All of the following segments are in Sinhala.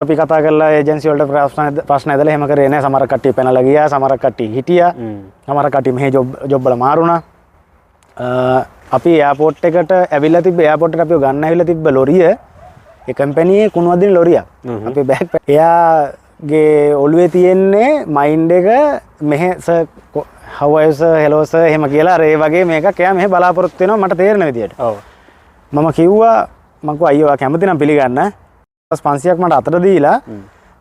අපි කතා කරලා ඒජන්සි වලට ප්‍රශ්න ඇදලා එහෙම කරේ නැහැ. සමහර කට්ටිය පැනලා ගියා, සමහර කට්ටිය හිටියා. සමහර කට්ටිය මෙහි ජොබ් වල මාරුණා. අපි එයාපෝට් එකට ඇවිල්ලා තිබ්බ එයාපෝට් එකට අපිව ගන්න ඇවිල්ලා තිබ්බ ලොරිය ඒ කම්පැනියේ කුණු වදින ලොරියක්. අපි බෑග් එයාගේ ඔළුවේ තියෙන්නේ මයින්ඩ් එක මෙහෙ sir how are you sir hello sir එහෙම කියලා අර ඒ වගේ මේකක් එයා මෙහෙ බලාපොරොත්තු වෙනවා මට තේරෙන විදියට. ඔව්. මම කිව්වා මං කිව්වා අයියෝ කැමති නම් පිළිගන්න. 500ක් මට අතට දීලා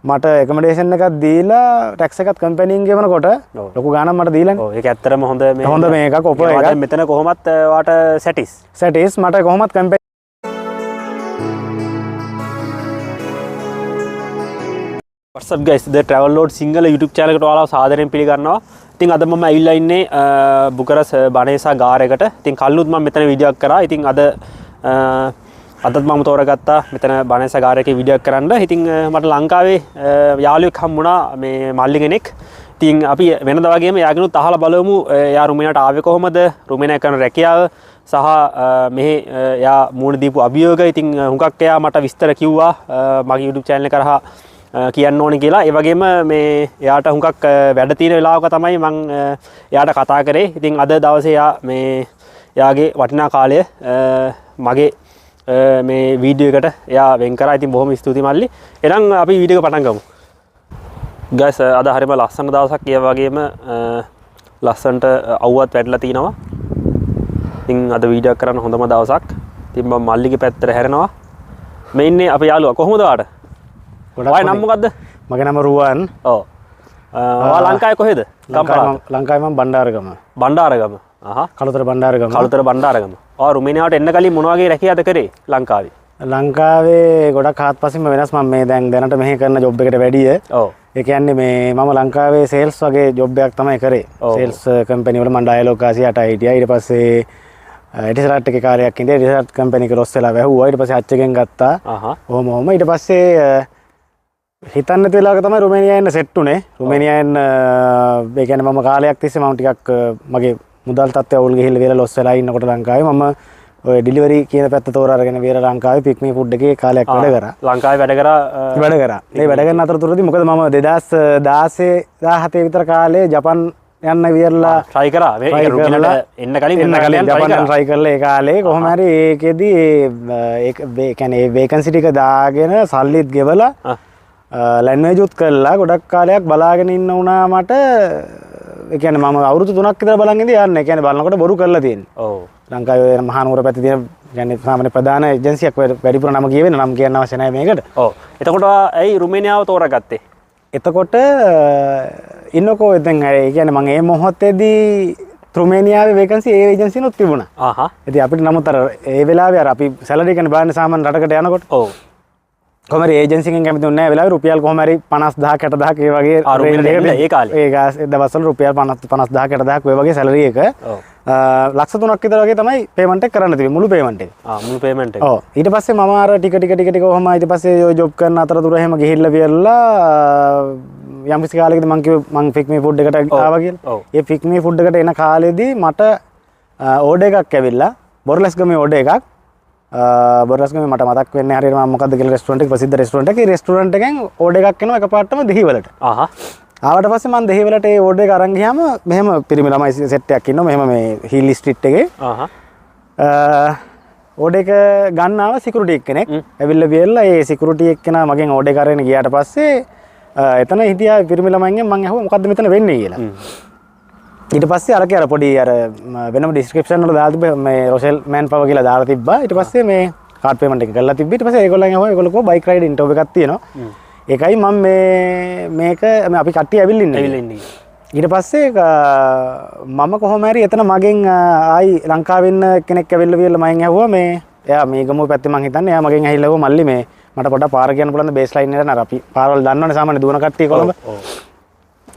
මට එකමඩේෂන් එකක් දීලා ටැක්ස් එකත් කම්පැනියෙන් ගෙවනකොට ලොකු ගාණක් මට දීලානේ. ඔව් ඒක ඇත්තටම හොඳ මේකක් ඔප එකක්. මෙතන කොහොමත් වාට සැටිස් මට කොහොමත් company What's up guys, the Travel Load single YouTube channel එකට ඔයාලව සාදරයෙන් පිළිගන්නවා. ඉතින් අද මම ඇවිල්ලා ඉන්නේ බුකරස් බණේසා ගාර එකට. ඉතින් කල්ලුත් මම මෙතන වීඩියෝ එකක් කරා. ඉතින් අදත් මම තෝරගත්තා මෙතන බණේසා ගාර එකේ වීඩියෝ එකක් කරන්න. ඉතින් මට ලංකාවේ යාළුවෙක් හම්බුණා මේ මල්ලි කෙනෙක්. ඉතින් අපි වෙනද වගේම යාගෙනුත් අහලා බලමු යා රුමේනියාට ආවේ කොහොමද? රුමේනියා කරන රැකියාව සහ මෙහි යා මූණ දීපු අභියෝග. ඉතින් හුඟක් එයා මට විස්තර කිව්වා මගේ YouTube channel එක කරා කියන්න ඕනේ කියලා. ඒ වගේම මේ එයාට හුඟක් වැඩ තියෙන වෙලාවක තමයි මම එයාට කතා කරේ. ඉතින් අද දවසේ එයා මේ එයාගේ වටිනා කාලය මගේ මේ වීඩියෝ එකට එයා වෙන් කරා. ඉතින් බොහොම ස්තුතියි මල්ලි. එහෙනම් අපි වීඩියෝ එක පටන් ගමු. ගයිස් අද හරියම ලස්සන දවසක්. ඒ වගේම ලස්සනට අවුවත් වැඩිලා තිනවා. ඉතින් අද වීඩියෝ එක කරන්න හොඳම දවසක්. ඉතින් මම මල්ලිගේ පැත්තට හැරෙනවා. මේ ඉන්නේ අපේ යාළුවා. කොහොමද ඔයාට? ඔය නම මොකද්ද? මගේ නම රුවන්. ඔව්. ඔයා ලංකාවේ කොහෙද? ලංකාවේ මම බණ්ඩාරගම. බණ්ඩාරගම. කළුතර බණ්ඩාරගම. කළුතර බණ්ඩාරගම. ඔයා රුමේනියාවට එන්න කලින් මොන වගේ රැකියාවද කරේ ලංකාවේ? ලංකාවේ ගොඩක් හාත්පසින්ම වෙනස්. මම මේ දැනට මෙහෙ කරන ජොබ් එකට වැඩිය. ඔව්. ඒ කියන්නේ මේ මම ලංකාවේ සේල්ස් වගේ ජොබ් එකක් තමයි කරේ. සේල්ස් කම්පැනි වල මම ඩයලොග් ආසියාට හිටියා. ඊට පස්සේ එටිසලාට් එකේ කාර්යයක් ඉඳලා එටිසලාට් කම්පැනි එක රොස් වෙලා වැහුවා. ඊට පස්සේ අච්චගෙන් ගත්තා. ඔහොම ඊට පස්සේ හිතන්න වෙලාවක තමයි රුමේනියාවෙන් සෙට් උනේ. රුමේනියාවෙන් ඒ කියන්නේ මම කාලයක් තිස්සේ මම ටිකක් මගේ මුදල් තත්ත්වය අවුල් ගිහිල්ලා වෙලා ලොස් වෙලා ඉන්නකොට ලංකාවේ මම ඔය ඩිලිවරි කියන පැත්ත තෝරා අරගෙන වෙලා ලංකාවේ පික් මී ෆුඩ් එකේ කාලයක් වැඩ කරා. ලංකාවේ වැඩ කරා. ඒ වැඩ කරන අතරතුරදී මොකද මම 2016 17 විතර කාලේ ජපන් යන්න වියරලා try කරා. මේ රුමේනියාවට එන්න කලින් ජපන් try කරලා ඒ කාලේ කොහොම හරි ඒකෙදි ඒක කියන්නේ වේකන්සි ටික දාගෙන සල්ලිත් ගෙවලා ලැන්වේජ් උත් කළා. ගොඩක් කාලයක් බලාගෙන ඉන්න වුණා මට. ඒ කියන්නේ මම අවුරුදු 3ක් විතර බලන් ඉඳී යන්නේ. ඒ කියන්නේ බලනකොට බොරු කරලා තියෙන්නේ. ඔව්. ලංකාවේ මහනුවර පැත්තේ තියෙන කියන්නේ සාමාන්‍ය ප්‍රධාන ඒජන්සියක් වැඩිපුර නම කියවෙන නම් කියන්න අවශ්‍ය නැහැ මේකට. ඔව්. එතකොට ඇයි රුමේනියාව තෝරාගත්තේ? එතකොට ඉන්නකෝ දැන් ඒ කියන්නේ මම මේ මොහොතේදී රුමේනියාවේ වේකන්සි ඒ ඒජන්සියනොත් තිබුණා. ඉතින් අපිට නමුත් අර ඒ වෙලාවේ අර අපි සැලරි එකනේ බලන්නේ සාමාන්‍ය රටකට යනකොට. ඔව්. කොහොම හරි ඒජන්සි එකෙන් කැමති වුණේ නැහැ. වෙලාවේ රුපියල් කොහොම හරි 50000 60000 ඒ වගේ ඒ කාලේ. ඒ දවස්වල රුපියල් 50000 60000 ඔය වගේ සැලරි එක. ඔව්. ලක්ෂ 3ක් විතර වගේ තමයි පේමන්ට් එක කරන්න තිබෙන්නේ. මුළු පේමන්ට් එක. මුළු පේමන්ට් එක. ඔව්. ඊට පස්සේ මම අර ටික කොහොම ඊට පස්සේ ඔය ජොබ් කරන අතරතුර එහෙම ගිහිල්ලා වියරලා යම් කිසි කාලයකදී මං කිව්වා මං ෆික් මී ෆුඩ් එකට ආවා කියලා. ඒ ෆික් මී ෆුඩ් එකට එන කාලෙදී මට ඕඩර් එකක් ඇවිල්ලා බොරලස්ගමේ ඕඩර් එකක්. බොරලස්ගමේ මට මතක් වෙන්නේ හරියට මම මොකද්ද කියලා රෙස්ටුරන්ට් එක ප්‍රසිද්ධ රෙස්ටුරන්ට් එක. ඒ රෙස්ටුරන්ට් එකෙන් ඕඩර් එකක් එනවා එකපාරටම දෙහිවලට. ආවට පස්සේ මම දෙහිවලට ඒ ඕඩර් එක අරන් ගියාම මෙහෙම පිරිමි ළමයි සෙට් එකක් ඉන්නවා මෙහෙම මේ හීලි ස්ට්‍රීට් එකේ. ඕඩර් එක ගන්න ආව සිකියුරිටි එක්කෙනෙක්. ඇවිල්ලා වියල්ලා ඒ සිකියුරිටි එක්කෙනා මගෙන් ඕඩර් එක අරගෙන ගියාට පස්සේ එතන හිටියා පිරිමි ළමයින්ගෙන් මම අහුවා මොකද්ද මෙතන වෙන්නේ කියලා. ඊට පස්සේ අරකේ අර පොඩි අර වෙනම ඩිස්ක්‍රිප්ෂන් වල දාලා තිබ්බ මේ රොෂෙල් මෑන් පවර් කියලා දාලා තිබ්බා. ඊට පස්සේ මේ කාඩ් පේමන්ට් එක කරලා තිබ්බ. ඊට පස්සේ ඒගොල්ලන් අහුවා ඒගොල්ලෝ කෝ බයික් රයිඩ් ඉන්ටර්වයුව එකක් තියෙනවා. ඒකයි මම මේක අපි කට්ටිය ඇවිල්ලා ඉන්නේ. ඊට පස්සේ මම කොහොම හරි එතන මගෙන් ආයි ලංකාවෙන් කෙනෙක් ඇවිල්ලා වියලා මගෙන් ඇහුවා මේ එයා මේ ගමුව පැත්තේ මං හිතන්නේ එයා මගෙන් ඇහිලා ඇහුවා මල්ලි මේ මට පොඩ්ඩක් පාර කියන්න පුළුවන්ද බේස් ලයින් එකට නර අපි පාරවල් දන්නවනේ සාමාන්‍ය දුවන කට්ටිය කොළඹ.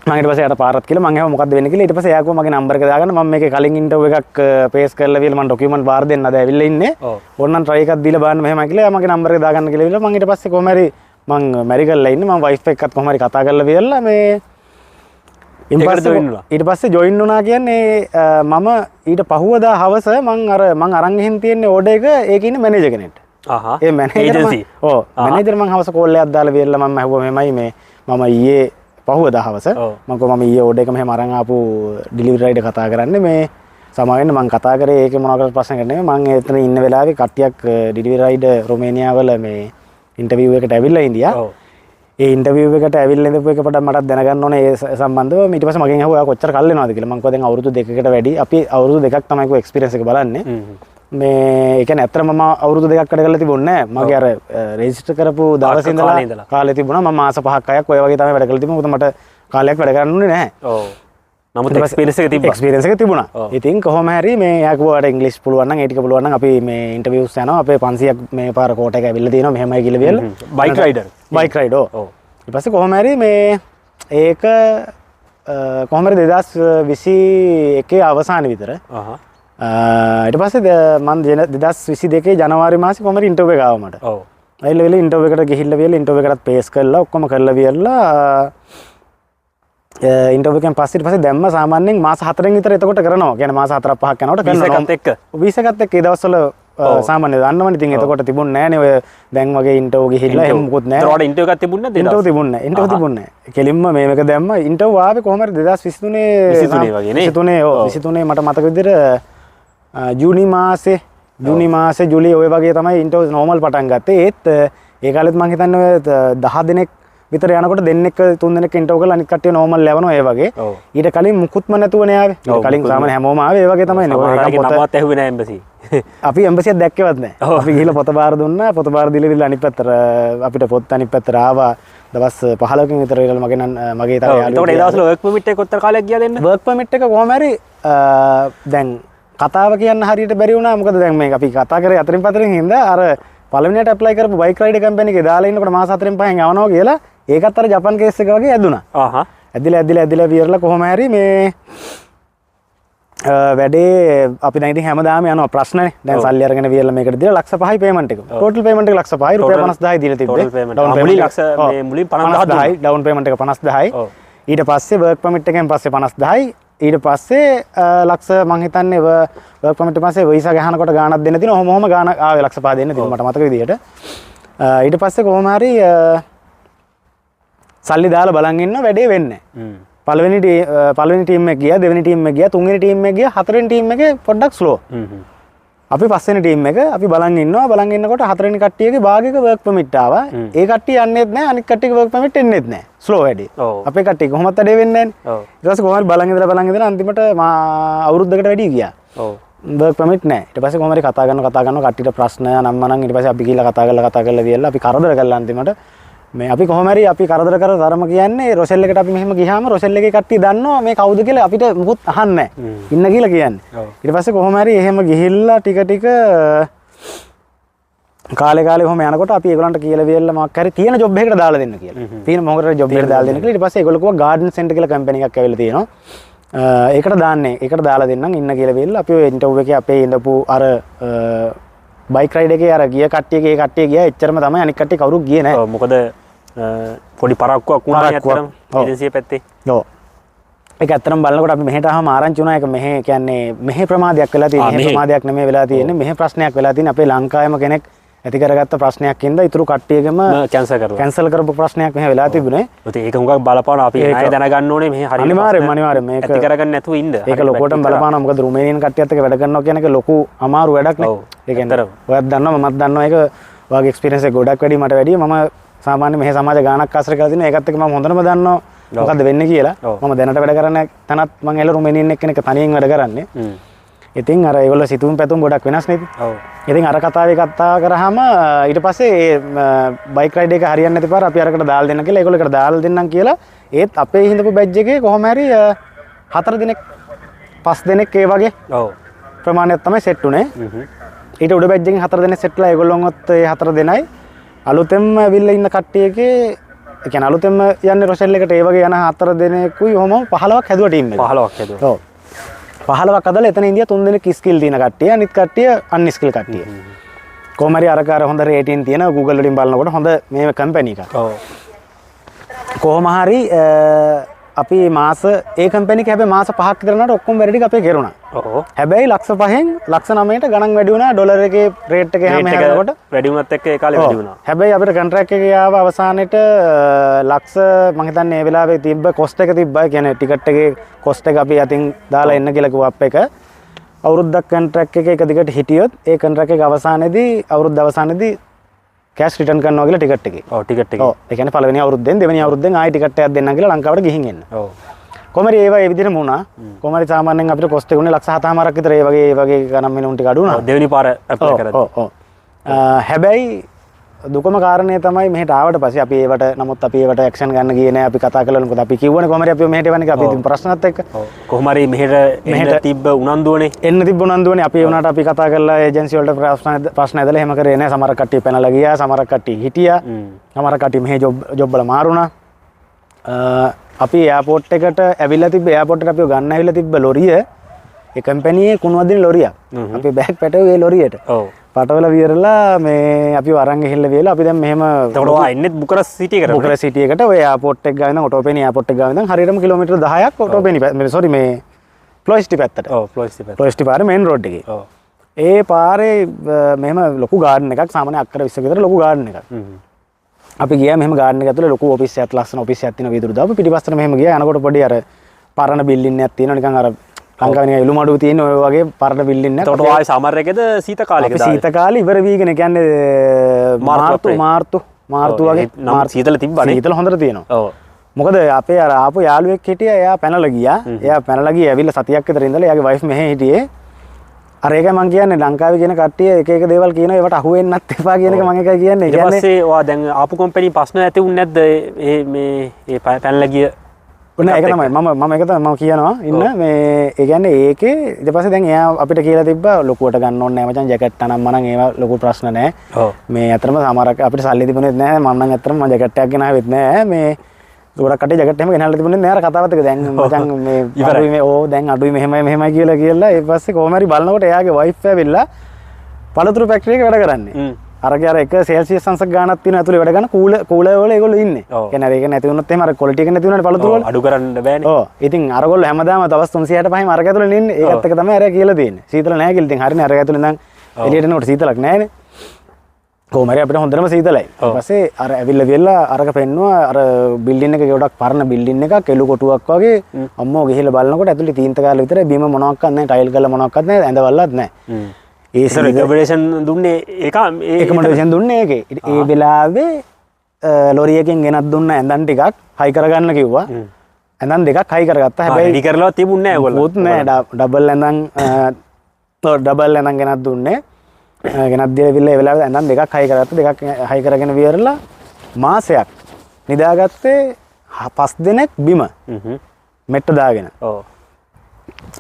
මම ඊට පස්සේ යාට පාරත් කියලා මං ඇහුවා මොකද්ද වෙන්නේ කියලා. ඊට පස්සේ එයා කිව්වා මගේ නම්බර් එක දාගන්න මම මේකේ කලින් ඉන්ටර්වයුව එකක් පේස් කරලා වියලා මම ඩොකියුමන්ට් වාර දෙන්න අද ඇවිල්ලා ඉන්නේ. ඕනනම් try එකක් දීලා බලන්න මෙහෙමයි කියලා එයා මගේ නම්බර් එක දාගන්න කියලා වියලා මං ඊට පස්සේ කොහොම හරි මං මැරි කරලා ඉන්නේ. මම වයිෆ් එක්කත් කොහොම හරි කතා කරලා වියලා මේ ඊට පස්සේ ජොයින් වුණා කියන්නේ මම ඊට පහුවදා හවස මං අරන් ගිහින් තියෙන්නේ ඕඩර් එක ඒකේ ඉන්න මැනේජර් කෙනෙක්ට. ඒ මැනේජර් මැනේජර් මං හවස කෝල් එකක් දාලා වියල්ලා මම ඇහුවා මෙහෙමයි මේ මම ඊයේ පහුවදා හවස මම කිව්වා මම ඊයේ ඕඩර් එක මෙහෙම අරන් ආපු ඩිලිවරි රයිඩර් කතා කරන්නේ මේ සමාවෙන්න මං කතා කරේ ඒකේ මොනවාකට ප්‍රශ්නයක් නෙමෙයි මං එතන ඉන්න වෙලාවේ කට්ටියක් ඩිලිවරි රයිඩර් රොමේනියා වල මේ ඉන්ටර්විව් එකට ඇවිල්ලා ඉන්දියා ඒ ඉන්ටර්විව් එකට ඇවිල්ලා ඉඳපු එක පොඩ්ඩක් මටත් දැනගන්න ඕනේ ඒ සම්බන්ධව ඊට පස්සේ මගෙන් අහුවා ඔයා කොච්චර කල් වෙනවද කියලා මං කිව්වා දැන් අවුරුදු 2කට වැඩි අපි අවුරුදු 2ක් තමයි කො එක්ස්පීරියන්ස් එක බලන්නේ මේ ඒ කියන්නේ ඇත්තටම මම අවුරුදු 2ක් වැඩ කරලා තිබුණේ නැහැ මගේ අර රෙජිස්ටර් කරපු දවසේ ඉඳලා කාලේ තිබුණා මම මාස 5ක් 6ක් ඔය වගේ තමයි වැඩ කරලා තිබුණේ මොකද මට කාලයක් වැඩ කරන්න උනේ නැහැ ඔව් නමුත් එක්ස්පීරියන්ස් එක තිබුණා ඉතින් කොහොම හරි මේ යා කිව්වාට ඉංග්‍රීසි පුළුවන් නම් ඒ ටික පුළුවන් නම් අපි මේ ඉන්ටර්විව්ස් යනවා අපේ 500ක් මේ පාර කෝට එක ඇවිල්ලා තියෙනවා මෙහෙමයි කියලා වියලා බයික් රයිඩර් ඔව් ඊට පස්සේ කොහොම හරි මේ ඒක කොහොම හරි 2021 අවසාන විතර ඊට පස්සේ මම 2022 ජනවාරි මාසේ කොහොම හරි ඉන්ටර්විව් එක ආවා මට ඔව් ඇවිල්ලා වෙල ඉන්ටර්විව් එකට ගිහිල්ලා වියලා ඉන්ටර්විව් එකටත් පේස් කරලා ඔක්කොම කරලා වියලා ඉන්ටර්විව් එකෙන් පස්සේ ඊට පස්සේ දැම්ම සාමාන්‍යයෙන් මාස 4න් විතර එතකොට කරනවා. කියන්නේ මාස 4ක් 5ක් යනකොට කරනවා. වීසාවත් එක්ක ඒ දවස්වල සාමාන්‍ය දන්නවනේ. ඉතින් එතකොට තිබුණේ නැහනේ ඔය දැන් වගේ ඉන්ටර්විව් ගිහිල්ලා එහෙම මොකුත් නැහැ. ඒතකොට ඉන්ටර්විව් එකක් තිබුණේ නැද්ද? ඉන්ටර්විව් තිබුණේ නැහැ. ඉන්ටර්විව් තිබුණේ නැහැ. කෙලින්ම මේක දැම්ම ඉන්ටර්විව් ආවේ කොහොම හරි 2023 වගේ නේ. 23 මට මතක විදිහට ජූනි මාසේ ජූලි ඔය වගේ තමයි ඉන්ටර්විව් නෝමල් පටන් ගත්තේ. ඒත් ඒ කාලෙත් මම හිතන්නේ ඔය 10 දිනක් විතර යනකොට දෙන්නෙක් තුන් දෙනෙක් ඉන්ටර්විව් කරලා අනිත් කට්ටිය නෝමල් යවනවා ඒ වගේ. ඊට කලින් මුකුත්ම නැතුවනේ ආවේ. ඊට කලින් සාමාන්‍ය හැමෝම ආවේ ඒ වගේ තමයි නේ. ඒක නමවත් ඇහුවේ නැහැ එම්බසි. අපි එම්බසියක් දැක්කේවත් නැහැ. අපි ගිහලා පොත බාර දුන්නා. පොත බාර දීලා අනිත් පැත්තට අපිට පොත් අනිත් පැත්තට ආවා. දවස් 15කින් විතර ඉරලා මගේ තව යාළුවෝ. එතකොට ඒ දවස්වල වර්ක් පර්මිට් එක කොච්චර කාලයක් ගියාද එන්න? වර්ක් පර්මිට් එක කොහොම හරි දැන් කතාව කියන්න හරියට බැරි වුණා. මොකද දැන් මේක අපි කතා කරේ අතරින් පතරින් හින්දා අර පළවෙනියට ඇප්ලයි කරපු බයික් රයිඩර් කම්පැනි එකේ දාලා ඉන්නකොට මාස 4න් 5න් යවනවා කියලා ඒකත් අර ජපන් කේස් එක වගේ ඇදුනා. ඇදිලා වියරලා කොහොම හරි මේ වැඩේ අපි දැන් ඉතින් හැමදාම යනවා ප්‍රශ්නනේ. දැන් සල්ලි අරගෙන වියරලා මේකට දීලා ලක්ෂ 5යි පේමන්ට් එක. ටෝටල් පේමන්ට් එක ලක්ෂ 5යි රුපියල් 50000යි දීලා තිබ්බේ. ඩවුන් පේමන්ට් මුලින් 50000යි ඩවුන් පේමන්ට් එක 50000යි. ඊට පස්සේ වර්ක් පර්මිට් එකෙන් පස්සේ 50000යි. ඊට පස්සේ ලක්ෂ මං හිතන්නේ වර්ක් පර්මිට් පස්සේ වීසා ගහනකොට ගාණක් දෙන්න තියෙනවා. ඔහොම ගාණ ආවේ ලක්ෂ 5 දෙන්න තියෙනවා මට මතක විදියට. ඊට පස්සේ කොහොම හරි සල්ලි දාලා බලන් ඉන්න වැඩේ වෙන්නේ නැහැ. පළවෙනි ටීම් එක ගියා, දෙවෙනි ටීම් එක ගියා, තුන්වෙනි ටීම් එක ගියා, හතරවෙනි ටීම් එකේ පොඩ්ඩක් ස්ලෝ. අපි පස්වෙනි ටීම් එක අපි බලන් ඉන්නවා. බලන් ඉන්නකොට හතරවෙනි කට්ටියගේ භාගයක වර්ක් පර්මිට් ආවා. ඒ කට්ටිය යන්නේත් නැහැ, අනිත් කට්ටියගේ වර්ක් පර්මිට් එන්නේත් නැහැ. ස්ලෝ වැඩි. අපේ කට්ටිය කොහොමද වැඩේ වෙන්නේ නැහැ. ඊට පස්සේ කොහොමද බලන් ඉඳලා අන්තිමට අවුරුද්දකට වැඩි ගියා. වර්ක් පර්මිට් නැහැ. ඊට පස්සේ කොහොම හරි කතා කරනවා කට්ටියට ප්‍රශ්න නම්මනම් ඊට පස්සේ අපි ගිහලා කතා කරලා වියලා අපි කරදර කරලා අන්තිමට මේ අපි කොහොම හරි අපි කරදර කර ධර්ම කියන්නේ රොසෙල් එකට අපි මෙහෙම ගියාම රොසෙල් එකේ කට්ටිය දන්නවා මේ කවුද කියලා අපිට මුකුත් අහන්නේ නැහැ. ඉන්න කියලා කියන්නේ. ඊට පස්සේ කොහොම හරි එහෙම ගිහිල්ලා ටික කාලේ කොහොම යනකොට අපි ඒගොල්ලන්ට කියලා වියල්ලා මොකක් හරි තියෙන ජොබ් එකකට දාලා දෙන්න කියලා. තියෙන මොකකට ජොබ් එකකට දාලා දෙන්න කියලා. ඊට පස්සේ ඒගොල්ලෝ කිව්වා ගාඩන් සෙන්ටර් කියලා කම්පැනි එකක් ඇවිල්ලා තියෙනවා. ඒකට දාලා දෙන්නම් ඉන්න කියලා වියල්ලා අපි ඔය ඉන්ටර්විව් එකේ අපේ ඉඳපු අර බයික් රයිඩ් එකේ අර ගිය කට්ටිය ගියා එච්චරම තමයි අනිත් කට්ටිය කවුරුත් ගියේ නැහැ. මොකද පොඩි පරක්කුවක් වුණා ඇත්තටම ඒජන්සිය පැත්තේ. ඔව්. ඒක ඇත්තටම බලනකොට අපි මෙහෙට ආවම ආරංචි වුණා. ඒක මෙහෙ කියන්නේ මෙහෙ ප්‍රමාදයක් වෙලා තියෙන්නේ. මෙහෙ ප්‍රමාදයක් නෙමෙයි වෙලා තියෙන්නේ. මෙහෙ ප්‍රශ්නයක් වෙලා තියෙන්නේ. අපේ ලංකාවේම කෙනෙක් ඇති කරගත්ත ප්‍රශ්නයක් ඉඳලා ඊටු කට්ටියගෙම කැන්සල් කරපු ප්‍රශ්නයක් මෙහෙ වෙලා තිබුණේ. ඒක හුඟක් බලපානවා. අපි ණය දැනගන්න ඕනේ මෙහෙ හරියට. අනිවාර්යයෙන් මේක ඇති කරගන්න නැතුව ඉන්න. ඒක ලොකෝටම බලපානවා. මොකද රුමේනියන් කට්ටියත් එක්ක වැඩ කරනවා කියන එක ලොකු අමාරු වැඩක් නේ. ඒ කියන්නේ ඔයත් දන්නවා මමත් දන්නවා ඒක ඔයගේ එක්ස්පීරියන්ස් එක ගොඩක් වැඩි මට වැඩි. මම සාමාන්‍ය මෙහෙ සමාජ ගානක් ආශ්‍රය කරලා තිනවා. ඒකත් එක්ක මම හොඳටම දන්නවා මොකද්ද වෙන්නේ කියලා. මම දැනට වැඩ කරන තැනත් මම එළ රුමේනියන් එක්කෙනෙක් තනියෙන් වැඩ කරන්නේ. ඉතින් අර ඒගොල්ලෝ සිතුම් පැතුම් ගොඩක් වෙනස් නේද? ඔව්. ඉතින් අර කතාවේ කතා කරාම ඊට පස්සේ බයික් රයිඩ් එක හරියන්නේ නැති පාර අපි අරකට දාලා දෙන්න කියලා ඒගොල්ලෝ එකට දාලා දෙන්නම් කියලා ඒත් අපේ හිඳපු බැජ් එකේ කොහොම හරි 4 දිනක් 5 දිනක් ඒ වගේ ඔව් ප්‍රමාණයක් තමයි සෙට් උනේ. ඊට උඩ බැජ් එකෙන් 4 දිනක් සෙට්ලා ඒගොල්ලොන්වත් ඒ 4 දිනයි අලුතෙන්ම ඇවිල්ලා ඉන්න කට්ටියගේ ඒ කියන්නේ අලුතෙන්ම යන්නේ රොෂෙල් එකට ඒ වගේ යන 4 දිනකුයි ඔහොම 15ක් හැදුවා ටීම් එක. 15ක් හැදුවා. ඔව්. 15ක් අදලා එතන ඉන්දියා 3 දෙනෙක් ස්කිල් තියෙන කට්ටිය අනිත් කට්ටිය අන්ස්කිල් කට්ටිය. කොහොම හරි අරකාර හොඳ රේටින් තියෙන Google වලින් බලනකොට හොඳ මේ කම්පැනි එකක්. ඔව්. කොහොම හරි අපි මාස ඒ කම්පැනි එක හැබැයි මාස 5ක් විතර යනකොට ඔක්කොම වැඩ ටික අපේ කෙරුණා. ඔව්. හැබැයි ලක්ෂ 5න් ලක්ෂ 9ට ගණන් වැඩි වුණා ඩොලර් එකේ රේට් එකේ හැම හැමකොට වැඩි වුණත් එක්ක ඒ කාලේ වැඩි වුණා. හැබැයි අපිට කොන්ට්‍රැක්ට් එකේ ආව අවසානෙට ලක්ෂ මම හිතන්නේ ඒ වෙලාවේ තිබ්බ කොස්ට් එක තිබ්බා. කියන්නේ ටිකට් එකේ කොස්ට් එක අපි අතින් දාලා එන්න කියලා කිව්වා අප් එක. අවුරුද්දක් කොන්ට්‍රැක්ට් එක එක දිගට හිටියොත් ඒ කොන්ට්‍රැක්ට් එක අවසානයේදී අවුරුද්ද අවසානයේදී කෑෂ් රිටර්න් කරනවා කියලා ටිකට් එකේ. ඔව් ටිකට් එකේ. ඔව් ඒ කියන්නේ පළවෙනි අවුරුද්දෙන් දෙවෙනි අවුරුද්දෙන් ආයෙ ටිකට් එකක් දෙන්නම් කියලා ලංකාවට ගිහින් එන්න. ඔව්. කොහමද ඒවා ඒ විදිහටම වුණා. කොහමද සාමාන්‍යයෙන් අපිට කොස්ට් එක උනේ ලක්ෂ 7මාරක් විතර ඒ වගේ ගණන් මිනුම් ටික අඩු වුණා. ඔව් දෙවෙනි පාර ඇප්ලයි කරද්දී. ඔව් ඔව්. හැබැයි දුකම කාරණේ තමයි මෙහෙට ආවට පස්සේ අපි ඒවට නමුත් අපි ඒවට ඇක්ෂන් ගන්න ගියේ නෑ. අපි කතා කළා මොකද අපි කිව්වනේ කොහමද අපි මෙහෙට එවන්නේ කියලා. අපි ප්‍රශ්නත් එක්ක. ඔව්. කොහොම හරි මෙහෙට එන්න තිබ්බ උනන්දුවනේ. එන්න තිබ්බ උනන්දුවනේ. අපි ඒ වුණාට අපි කතා කරලා ඒජන්සි වලට ප්‍රශ්න ඇදලා එහෙම කරේ නෑ. සමහර කට්ටිය පැනලා ගියා. සමහර කට්ටිය හිටියා. සමහර කට්ටිය මෙහෙ ජොබ් වල මාරුණා. අපි එයාපෝට් එකට ඇවිල්ලා තිබ්බ එයාපෝට් එකට අපිව ගන්න ඇවිල්ලා තිබ්බ ලොරිය ඒ කම්පැනියේ කුණුවදින ලොරියක්. අපි බෑග් පැටවුවේ ඒ ලොරියට. ඔව්. පටවල වියරලා මේ අපි අරන් ගිහිල්ලා වෙලා අපි දැන් මෙහෙම එතකොට ඔයා ඉන්නෙත් බුකරස් සිටි එකට. බුකරස් සිටි එකට ඔය එයාපෝට් එක ගාවින් ඔටෝපේනි එයාපෝට් එක ගාවින් හරියටම කිලෝමීටර් 10ක් ඔටෝපේනි සෝරි මේ ෆ්ලොයිස්ටි පැත්තට. ඔව් ෆ්ලොයිස්ටි පැත්ත. ෆ්ලොයිස්ටි පාරේ මේන් රෝඩ් එකේ. ඔව්. ඒ පාරේ මෙහෙම ලොකු ගාඩන් එකක් සාමාන්‍ය අක්කර 20 විතර ලොකු ගාඩන් එකක්. අපි ගියා මෙහෙම ගාඩන් එක ඇතුලේ ලොකු ඔෆිස් එකක් ලස්සන ඔෆිස් එකක් තියෙන වීදුරු දාපු පිටිපස්සට මෙහෙම ගියා යනකොට පොඩි අර පරණ බිල්ඩින් එකක් තියෙනවා නිකන් අර ලංකාවේ නිකන් ඉලු මඩුව තියෙන ඔය වගේ පරණ බිල්ඩින් එකක්. එතකොට ඔයා සමර් එකේද සීත කාලේකද? අපි සීත කාලේ ඉවර වීගෙන කියන්නේ මාර්තු වගේ සීතල තිබ්බනේ. සීතල හොඳට තියෙනවා. ඔව්. මොකද අපේ අර ආපු යාළුවෙක් හිටියා එයා පැනලා ගියා. එයා පැනලා ගියා ඇවිල්ලා සතියක් විතර ඉඳලා එයාගේ වයිෆ් මෙහෙ හිටියේ. අර ඒක මම කියන්නේ ලංකාවේ කියන කට්ටිය එක එක දේවල් කියනවා ඒවට අහු වෙන්නත් එපා කියන එක මම එකයි කියන්නේ. ඊට පස්සේ ඔයා දැන් ආපු කම්පැනි ප්‍රශ්න ඇති වුනේ නැද්ද? මේ පැනලා ගිය ඔන්න ඒක තමයි මම ඒක තමයි මම කියනවා ඉන්න මේ ඒ කියන්නේ ඒකේ ඊට පස්සේ දැන් එයා අපිට කියලා තිබ්බා ලොකුවට ගන්න ඕනේ නැහැ මචං ජැකට් අනම්ම නම් ඒවා ලොකු ප්‍රශ්න නැහැ. ඔව්. මේ අතරම සමහරක් අපිට සල්ලි තිබුණෙත් නැහැ. මම නම් අතරම මම ජැකට් එකක් ගෙනාවෙත් නැහැ. මේ ගොඩක් කටේ ජැකට් එහෙම ගෙනල්ලා තිබුණෙත් නැහැ. අර කතාවත් එක දැන් මචං මේ අඩුයි මේ ඕ දැන් අඩුයි මෙහෙමයි කියලා ඒ පස්සේ කොහොම හරි බලනකොට එයාගේ වයිෆ් ඇවිල්ලා පළතුරු ෆැක්ටරි එක වැඩ කරන්නේ. අරගේ අර එක සෙල්සියස් අංශක ගානක් තියෙන ඇතුලේ වැඩ කරන කූලර් වල ඒගොල්ලෝ ඉන්නේ. කියන්නේ අර ඒක නැති වුණොත් එහෙම අර ක්වොලිටි එක නැති වුණානේ පළතුරු වල. අඩු කරන්න බෑනේ. ඔව්. ඉතින් අරගොල්ලෝ හැමදාම දවස් 365ම අරක ඇතුලේ ඉන්නේ. ඒකත් එක තමයි අර කියලා තියෙන්නේ. සීතල නැහැ කියලා. ඉතින් හරිනේ අරක ඇතුලේ ඉඳන් එළියට එනකොට සීතලක් නැහැනේ. කොහොම හරි අපිට හොඳටම සීතලයි. ඊට පස්සේ අර ඇවිල්ලා ගිහලා අරක පෙන්නුවා අර බිල්ඩින් එක ගොඩක් පරණ බිල්ඩින් එකක් එළු කොටුවක් වගේ. අම්මෝ ගිහලා බලනකොට ඇතුලේ තීන්ත කාලේ විතරයි බීම මොනවත් නැහැ. ටයිල් කරලා මොනවත් නැහැ. ඇඳවලත් නැහැ. ඒ රිකමෙන්ඩේෂන් දුන්නේ ඒකමඩේෂන් දුන්නේ ඒකේ. ඒ වෙලාවේ ලොරි එකෙන් ගෙනත් දුන්න ඇඳන් ටිකක් හයි කරගන්න කිව්වා. ඇඳන් දෙකක් හයි කරගත්තා. හැබැයි රෙඩි කරලා තිබුණේ නැහැ ඔයගොල්ලෝ. පොත් නෑ ඩබල් ඇඳන් ඩබල් ඇඳන් ගෙනත් දුන්නේ. ගෙනත් දීලා ඒ වෙලාවේ ඇඳන් දෙකක් හයි කරගත්තා. දෙකක් හයි කරගෙන විවරලා මාසයක් නිදාගත්තේ 5 දිනක් බිම. මෙට්ට දාගෙන. ඔව්.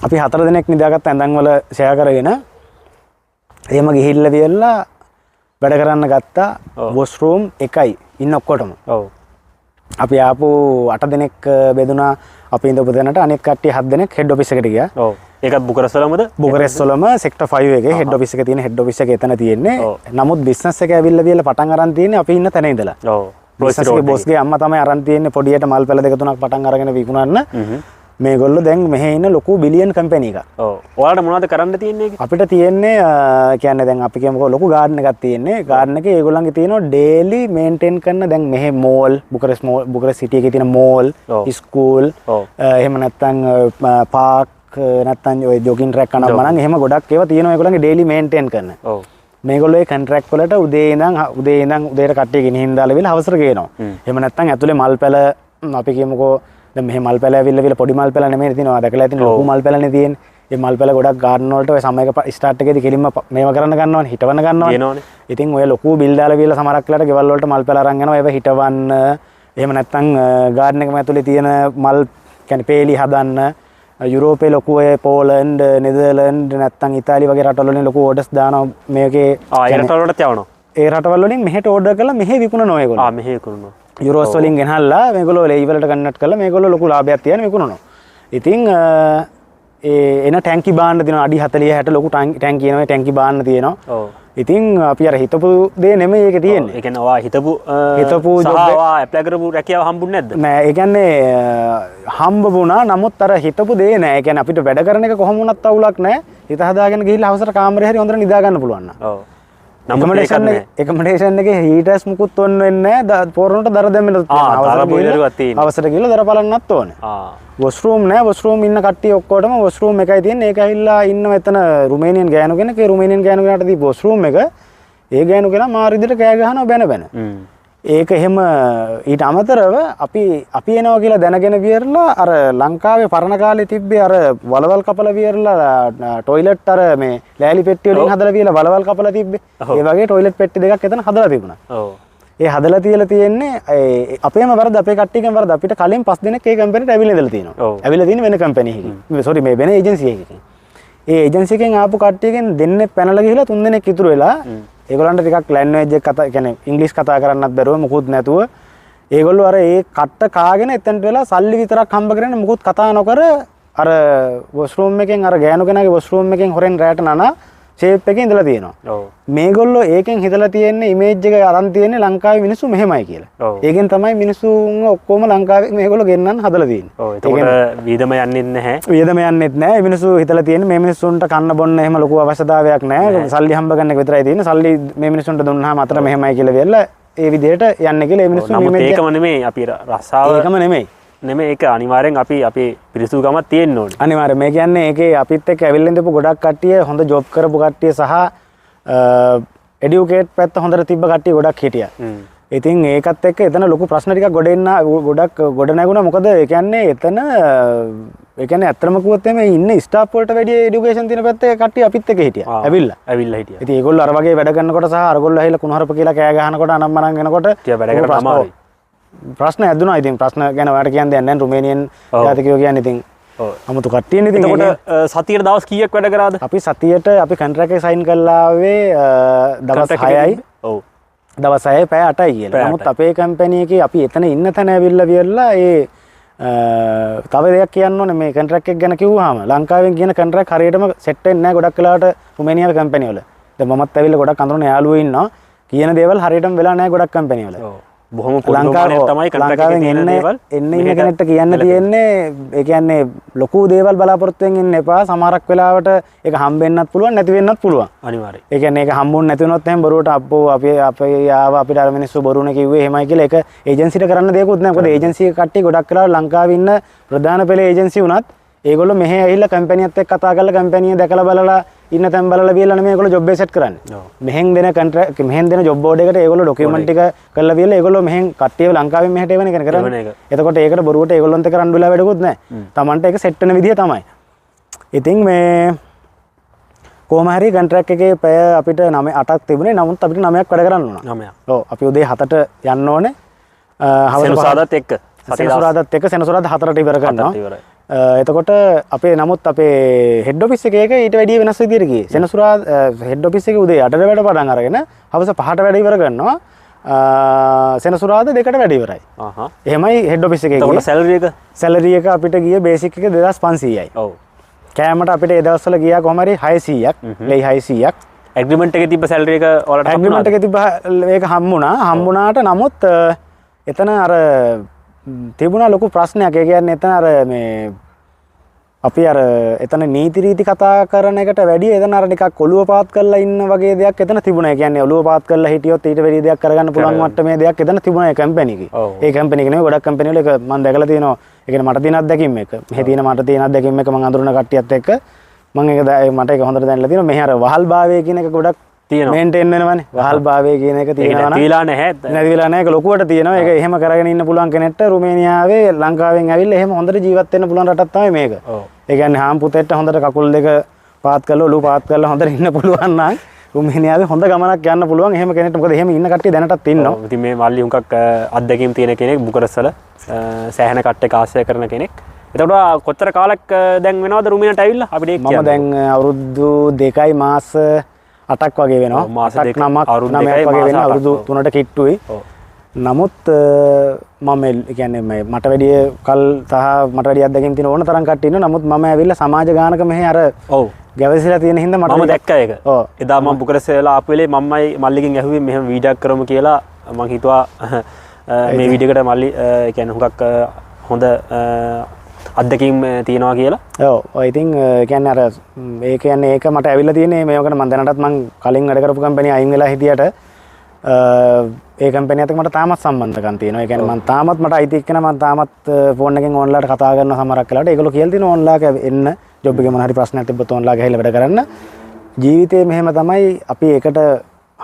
අපි 4 දිනක් නිදාගත්ත ඇඳන් වල ෂෙයා කරගෙන එහෙම ගිහිල්ලා වියලා වැඩ කරන්න ගත්තා. වොෂ්රූම් එකයි ඉන්න ඔක්කොටම. ඔව්. අපි ආපු 8 දිනක් බෙදුනා අපි ඉඳපු තැනට අනෙක් කට්ටිය 7 දිනක් හෙඩ් ඔෆිස් එකට ගියා. ඔව්. ඒකත් බුකරස් වලමද? බුකරස් වලම සෙක්ටර් 5 එකේ හෙඩ් ඔෆිස් එක තියෙන හෙඩ් ඔෆිස් එක එතන තියෙන්නේ. නමුත් බිස්නස් එක ඇවිල්ලා වියලා පටන් අරන් තියෙන්නේ අපි ඉන්න තැන ඉඳලා. ඔව්. බිස්නස් එකේ බොස්ගේ අම්මා තමයි අරන් තියෙන්නේ පොඩියට මල් පැල දෙක තුනක් පටන් අරගෙන විකුණන්න. මේගොල්ලෝ දැන් මෙහෙ ඉන්න ලොකු බිලියන් කම්පැනි එකක්. ඔව්. ඔයාලට මොනවද කරන්න තියෙන්නේ ඒකේ? අපිට තියෙන්නේ කියන්නේ දැන් අපි කියමුකෝ ලොකු ගාඩන් එකක් තියෙන්නේ. ගාඩන් එකේ ඒගොල්ලන්ගේ තියෙනවා ඩේලි මේන්ටේන් කරන දැන් මෙහෙ මෝල් බුකරස් සිටි එකේ තියෙන මෝල්, ස්කූල්, එහෙම නැත්නම් පාක් නැත්නම් ඔය ජොගින් ට්‍රැක් අනම්ම නම් එහෙම ගොඩක් ඒවා තියෙනවා ඒගොල්ලන්ගේ ඩේලි මේන්ටේන් කරන. ඔව්. මේගොල්ලෝ ඒ කොන්ට්‍රැක්ට් වලට උදේ ඉඳන් උදේට කට්ටිය ගෙනිහින් දාලා විල හවසට ගේනවා. එහෙම නැත්නම් ඇතුලේ මල් පැල අපි කියමුකෝ දැන් මෙහෙ මල් පැල ඇවිල්ලා පොඩි මල් පැල නෙමෙයි තියෙනවා. දැකලා තියෙන ලොකු මල් පැලනේ තියෙන්නේ. මේ මල් පැල ගොඩක් ගාඩන් වලට ඔය සමයක ස්ටාර්ට් එකේදී කෙලින්ම මේව කරන්න ගන්නවනේ හිටවන්න ගන්නවනේ. ඉතින් ඔය ලොකු බිල් දාලා වියලා සමහරක් වෙලාවට ගෙවල් වලට මල් පැල අරන් යනවා. ඒව හිටවන්න එහෙම නැත්නම් ගාඩන් එකම ඇතුලේ තියෙන මල් කියන්නේ පේලි හදන්න යුරෝපේ ලොකු ඔය පෝලන්ඩ් නෙදර්ලන්ඩ් නැත්නම් ඉතාලි වගේ රටවල වලින් ලොකු ඕඩර්ස් දානවා මේකේ. ඒ රටවල වලට යවනවා. ඒ රටවල වලින් මෙහෙට ඕඩර් කරලා මෙහෙ විකුණනවා ඒගොල්ලෝ. මෙහෙ විකුණනවා. යුරෝස් වලින් ගෙනහල්ලා මේගොල්ලෝ ලේ වලට කන්වර්ට් කරලා මේගොල්ලෝ ලොකු ලාභයක් තියන විකුණනවා. ඉතින් එන ටැංකි බාන්න තියෙනවා අඩි 40 60 ලොකු ටැංකි එනවා ටැංකි බාන්න තියෙනවා. ඔව්. ඉතින් අපි අර හිතපු දේ නෙමෙයි ඒක තියෙන්නේ. ඒ කියන්නේ ඔයා හිතපු job එක ඔයා ඇප්ලයි කරපු රැකියාව හම්බුනේ නැද්ද? නෑ ඒ කියන්නේ හම්බ වුණා. නමුත් අර හිතපු දේ නෑ. ඒ කියන්නේ අපිට වැඩ කරන එක කොහොම වුණත් අවුලක් නෑ. හිත හදාගෙන ගිහිල්ලා හවසට කාමරේ හරි හොඳට නිදා ගන්න පුළුවන් නා. ඔව්. එකමඩේෂන් එකේ හීටර්ස් මුකුත් ඔන්න වෙන්නේ නෑ. පොරොන්ට දර දැම්මෙන්න තියෙනවා. අවසර ගිහිල්ලා දර බලන්නත් ඕනේ. වොෂ්රූම් නෑ. වොෂ්රූම් ඉන්න කට්ටිය ඔක්කොටම වොෂ්රූම් එකයි තියෙන්නේ. ඒක ඇවිල්ලා ඉන්න එතන රුමේනියන් ගෑනු කෙනෙක්. ඒ රුමේනියන් ගෑනු කෙනාට දී වොෂ්රූම් එක ඒ ගෑනු කෙනා මාර විදිහට කෑ ගහනවා බැන බැන. ඒක එහෙම ඊට අමතරව අපි එනවා කියලා දැනගෙන වියරලා අර ලංකාවේ පරණ කාලේ තිබ්බේ අර වලවල් කපලා වියරලා টয়ලට් අර මේ ලෑලි පෙට්ටිය වලින් හදලා වියලා වලවල් කපලා තිබ්බේ. ඒ වගේ টয়ලට් පෙට්ටි දෙකක් එතන හදලා තිබුණා. ඔව්. ඒ හදලා තියලා තියෙන්නේ අපේම වරද අපේ කට්ටියකම වරද අපිට කලින් 5 දිනක් ඒ කම්පැනිට ඇවිල්ලා ඉඳලා තියෙනවා. ඇවිල්ලා තියෙන වෙන කම්පැනි එකකින්. සෝරි මේ වෙන ඒජන්සි එකකින්. ඒ ඒජන්සි එකෙන් ආපු කට්ටියකින් දෙන්නේ පැනලා ගිහලා 3 දෙනෙක් ඉතුරු වෙලා ඒගොල්ලන්ට ටිකක් ලැන්ග්වේජ් එක කතා කියන්නේ ඉංග්‍රීසි කතා කරන්නත් බැරුව මුකුත් නැතුව ඒගොල්ලෝ අර ඒ කට්ට කාගෙන එතනට වෙලා සල්ලි විතරක් හම්බ කරගෙන මුකුත් කතා නොකර අර වොෂ්රූම් එකෙන් අර ගෑනු කෙනාගේ වොෂ්රූම් එකෙන් හොරෙන් රැට නනා ෂේප් එකේ ඉඳලා තියෙනවා. ඔව්. මේගොල්ලෝ ඒකෙන් හිතලා තියෙන්නේ ඉමේජ් එක අරන් තියෙන්නේ ලංකාවේ මිනිස්සු මෙහෙමයි කියලා. ඔව්. ඒකෙන් තමයි මිනිස්සුන් ඔක්කොම ලංකාවේ මේගොල්ලෝ ගෙන්නන්න හදලා තියෙන්නේ. ඔව්. ඒකට වියදම යන්නේ නැහැ. වියදම යන්නේත් නැහැ. මේ මිනිස්සු හිතලා තියෙන්නේ මේ මිනිස්සුන්ට කන්න බොන්න එහෙම ලොකු අවශ්‍යතාවයක් නැහැ. සල්ලි හම්බ ගන්න එක විතරයි තියෙන්නේ. සල්ලි මේ මිනිස්සුන්ට දුන්නාම අතර මෙහෙමයි කියලා වෙලා ඒ විදිහට යන්නේ කියලා මේ මිනිස්සු නමුත් ඒකම නෙමෙයි අපි රස්සාව ඒකම නෙමෙයි. නෙමෙයි ඒක අනිවාර්යෙන් අපි අපේ පිරිසුදුකමක් තියෙන්න ඕනේ. අනිවාර්යෙන් මේ කියන්නේ ඒකේ අපිත් එක්ක ඇවිල්ලා ඉඳපු ගොඩක් කට්ටිය හොඳ ජොබ් කරපු කට්ටිය සහ එඩියුකේට් පැත්ත හොඳට තිබ්බ කට්ටිය ගොඩක් හිටියා. ඉතින් ඒකත් එක්ක එතන ලොකු ප්‍රශ්න ටිකක් ගොඩ නැගුණා. මොකද ඒ කියන්නේ එතන ඒ කියන්නේ අත්‍තරම කිව්වොත් එමේ ඉන්න ස්ටාෆ් වලට වැඩි එඩියුකේෂන් තියෙන පැත්තේ කට්ටිය අපිත් එක්ක හිටියා. ඇවිල්ලා හිටියා. ඉතින් ඒගොල්ලෝ අර වගේ වැඩ කරනකොට සහ අරගොල්ලෝ ඇවිල්ලා කුණහරප කියලා කෑ ගහනකොට අනම්මනම් එනකොට වැඩ කරලා තමයි ප්‍රශ්න ඇදුණා. ඉතින් ප්‍රශ්න ගැන ඔයාලට කියන්න දෙයක් නැහැ. රුමේනියන් ජාතිකයෝ කියන්නේ ඉතින් අමුතු කට්ටියනේ. ඉතින් එතකොට සතියට දවස් කීයක් වැඩ කරාද? අපි සතියට අපි කොන්ට්‍රැක්ට් එක සයින් කරලා ආවේ දවස් 6යි. ඔව්. දවස් 6යි පැය 8යි කියලා. නමුත් අපේ කම්පැනි එකේ අපි එතන ඉන්න තැන ඇවිල්ලා වියරලා තව දෙයක් කියන්න ඕනේ මේ කොන්ට්‍රැක්ට් එක ගැන කිව්වහම ලංකාවෙන් කියන කොන්ට්‍රැක්ට් හරියටම සෙට් වෙන්නේ නැහැ ගොඩක් වෙලාවට රුමේනියාවේ කම්පැනි වල. දැන් මමත් ඇවිල්ලා ගොඩක් අඳුරන යාළුවෝ ඉන්නවා. කියන දේවල් හරියටම වෙලා නැහැ ගොඩක් කම්පැනි වල. ඔව්. බොහොම ලංකාවේ තමයි කොන්ට්‍රැක්ට් එකේ තියෙන දේවල් එන්න ඉන්න කෙනෙක්ට කියන්න තියෙන්නේ ඒ කියන්නේ ලොකු දේවල් බලාපොරොත්තු වෙන්න එපා. සමහරක් වෙලාවට ඒක හම්බෙන්නත් පුළුවන් නැති වෙන්නත් පුළුවන්. අනිවාර්යයෙන්. ඒ කියන්නේ ඒක හම්බුනේ නැති වුණොත් එහෙනම් බොරුවට අපෝ අපේ ආව අපිට අර මිනිස්සු බොරුනේ කිව්වේ එහෙමයි කියලා ඒක ඒජන්සිට කරන්න දෙයක්වත් නැහැ. මොකද ඒජන්සි එක කට්ටිය ගොඩක් වෙලාවට ලංකාවේ ඉන්න ප්‍රධාන පෙළේ ඒජන්සි වුණත් ඒගොල්ලෝ මෙහෙ ඇවිල්ලා කම්පැනියත් එක්ක කතා කරලා කම්පැනිය දැකලා බලලා ඉන්න තැන් බලලා වියලා නෙමෙයි ඒගොල්ලෝ ජොබ් එක සෙට් කරන්නේ. මෙහෙන් දෙන කොන්ට්‍රැක්ට් මෙහෙන් දෙන ජොබ් බෝඩ් එකට ඒගොල්ලෝ ඩොකියුමන්ට් ටික කරලා වියලා ඒගොල්ලෝ මෙහෙන් කට්ටියව ලංකාවෙන් මෙහෙට එවන එක කරන්නේ. එතකොට ඒකට බොරුවට ඒගොල්ලොන්ට කරන්න වෙලා වැඩකුත් නැහැ. Tamanට ඒක සෙට් වෙන විදිය තමයි. ඉතින් මේ කොහොම හරි කොන්ට්‍රැක්ට් එකේ පැය අපිට 8ක් තිබුණේ. නමුත් අපිට 9ක් වැඩ කරන්න ඕන. 9ක්. ඔව් අපි උදේ 7ට යන්න ඕනේ. සෙනසුරාදාත් එක්ක. සෙනසුරාදාත් එක්ක සෙනසුරාදා 4ට ඉවර කරනවා. එතකොට අපේ නමුත් අපේ හෙඩ් ඔෆිස් එකේ ඊට වැඩිය වෙනස් විදියට ගියේ. සෙනසුරාදා හෙඩ් ඔෆිස් එකේ උදේ 8ට වැඩ පටන් අරගෙන හවස 5ට වැඩ ඉවර කරනවා. සෙනසුරාදා 2ට වැඩ ඉවරයි. එහෙමයි හෙඩ් ඔෆිස් එකේ. එතකොට සැලරි එක අපිට ගියේ බේසික් එක 2500යි. ඔව්. කෑමට අපිට ඒ දවස්වල ගියා කොහම හරි 600ක්. ලේ 600ක්. ඇග්‍රීමන්ට් එකේ තිබ්බ සැලරි එක ඔයාලට ඇග්‍රීමන්ට් එකේ තිබ්බ ඒක හම්බුණාට නමුත් එතන අර තිබුණා ලොකු ප්‍රශ්නයක්. ඒ කියන්නේ එතන අර මේ අපි අර එතන නීති රීති කතා කරන එකට වැඩිය එතන අර ටිකක් ඔළුව පාත් කරලා ඉන්න වගේ දෙයක් එතන තිබුණා. ඒ කියන්නේ ඔළුව පාත් කරලා හිටියොත් ඊට වැඩි දෙයක් කරගන්න පුළුවන් මට්ටමේ දෙයක් එතන තිබුණා ඒ කම්පැනි එකේ. ඒ කම්පැනි එක නෙමෙයි ගොඩක් කම්පැනි වල ඒක මම දැකලා තියෙනවා. ඒ කියන්නේ මට තියෙන අත්දැකීම් එක. මෙහි තියෙන මට තියෙන අත්දැකීම් එක මම අඳුරන කට්ටියත් එක්ක මම ඒක මට ඒක හොඳට දැනලා තියෙනවා. මෙහි අර වහල් භාවය කියන එක ගොඩක් මේන්ටේන් වෙනවනේ. වහල් භාවය කියන එක තියෙනවා නම් නැතිලා නැහැ. නැතිලා නැහැ. ඒක ලොකුවට තියෙනවා. ඒක එහෙම කරගෙන ඉන්න පුළුවන් කෙනෙක්ට රුමේනියාවේ ලංකාවෙන් ඇවිල්ලා එහෙම හොඳට ජීවත් වෙන්න පුළුවන් රටක් තමයි මේක. ඒ කියන්නේ හාම් පුතේට හොඳට කකුල් දෙක පාත් කරලා ඔලුව පාත් කරලා හොඳට ඉන්න පුළුවන් නම් රුමේනියාවේ හොඳ ගමනක් යන්න පුළුවන් එහෙම කෙනෙක්ට. මොකද එහෙම ඉන්න කට්ටිය දැනටත් ඉන්නවා. ඉතින් මේ මල්ලි හුඟක් අත්දැකීම් තියෙන කෙනෙක් බුකරස්වල සෑහෙන කට්ටක ආශ්‍රය කරන කෙනෙක්. එතකොට කොච්චර කාලයක් දැන් වෙනවද රුමේනියාට ඇවිල්ලා අපිට ඒක කියන්න? මම දැන් අවුරුදු 2යි මාස 8ක් වගේ වෙනවා. 8ක් 9ක් වගේ වෙනවා. අවුරුදු 3ට කිට්ටුයි. නමුත් මම කියන්නේ මට වැඩිය කල් සහ මට වැඩිය අත්දැකීම් තියෙන ඕන තරම් කට්ටිය ඉන්නවා. නමුත් මම ඇවිල්ලා සමාජ ගානක මෙහෙ අර ඔව් ගැවසිලා තියෙන හින්දා මට දැක්කා ඒක. ඔව් එදා මම බුකරස් වෙලා ආපු වෙලේ මම්මයි මල්ලිගෙන් ඇහුවේ මෙහෙම වීඩියෝක් කරමු කියලා. මම හිතුවා මේ වීඩියෝ එකට මල්ලි කියන්නේ හුඟක් හොඳ අත්දැකීම් තියෙනවා කියලා. ඔව් ඔය ඉතින් කියන්නේ අර ඒ කියන්නේ ඒක මට ඇවිල්ලා තියෙන්නේ මේකට මම දැනටත් මම කලින් වැඩ කරපු කම්පැනි අයින් වෙලා හිටියට ඒ කම්පැනි එකත් මට තාමත් සම්බන්ධකම් තියෙනවා. ඒ කියන්නේ මම තාමත් මට අයිති එක්කන මම තාමත් ෆෝන් එකෙන් ඕන්ලාට කතා කරන සමහරක් වෙලාවට ඒගොල්ලෝ කියලා තියෙනවා ඕන්ලාක එන්න ජොබ් එකේ මොන හරි ප්‍රශ්නයක් තිබ්බොත් ඕන්ලා ගහලා වැඩ කරන්න. ජීවිතේ මෙහෙම තමයි අපි එකට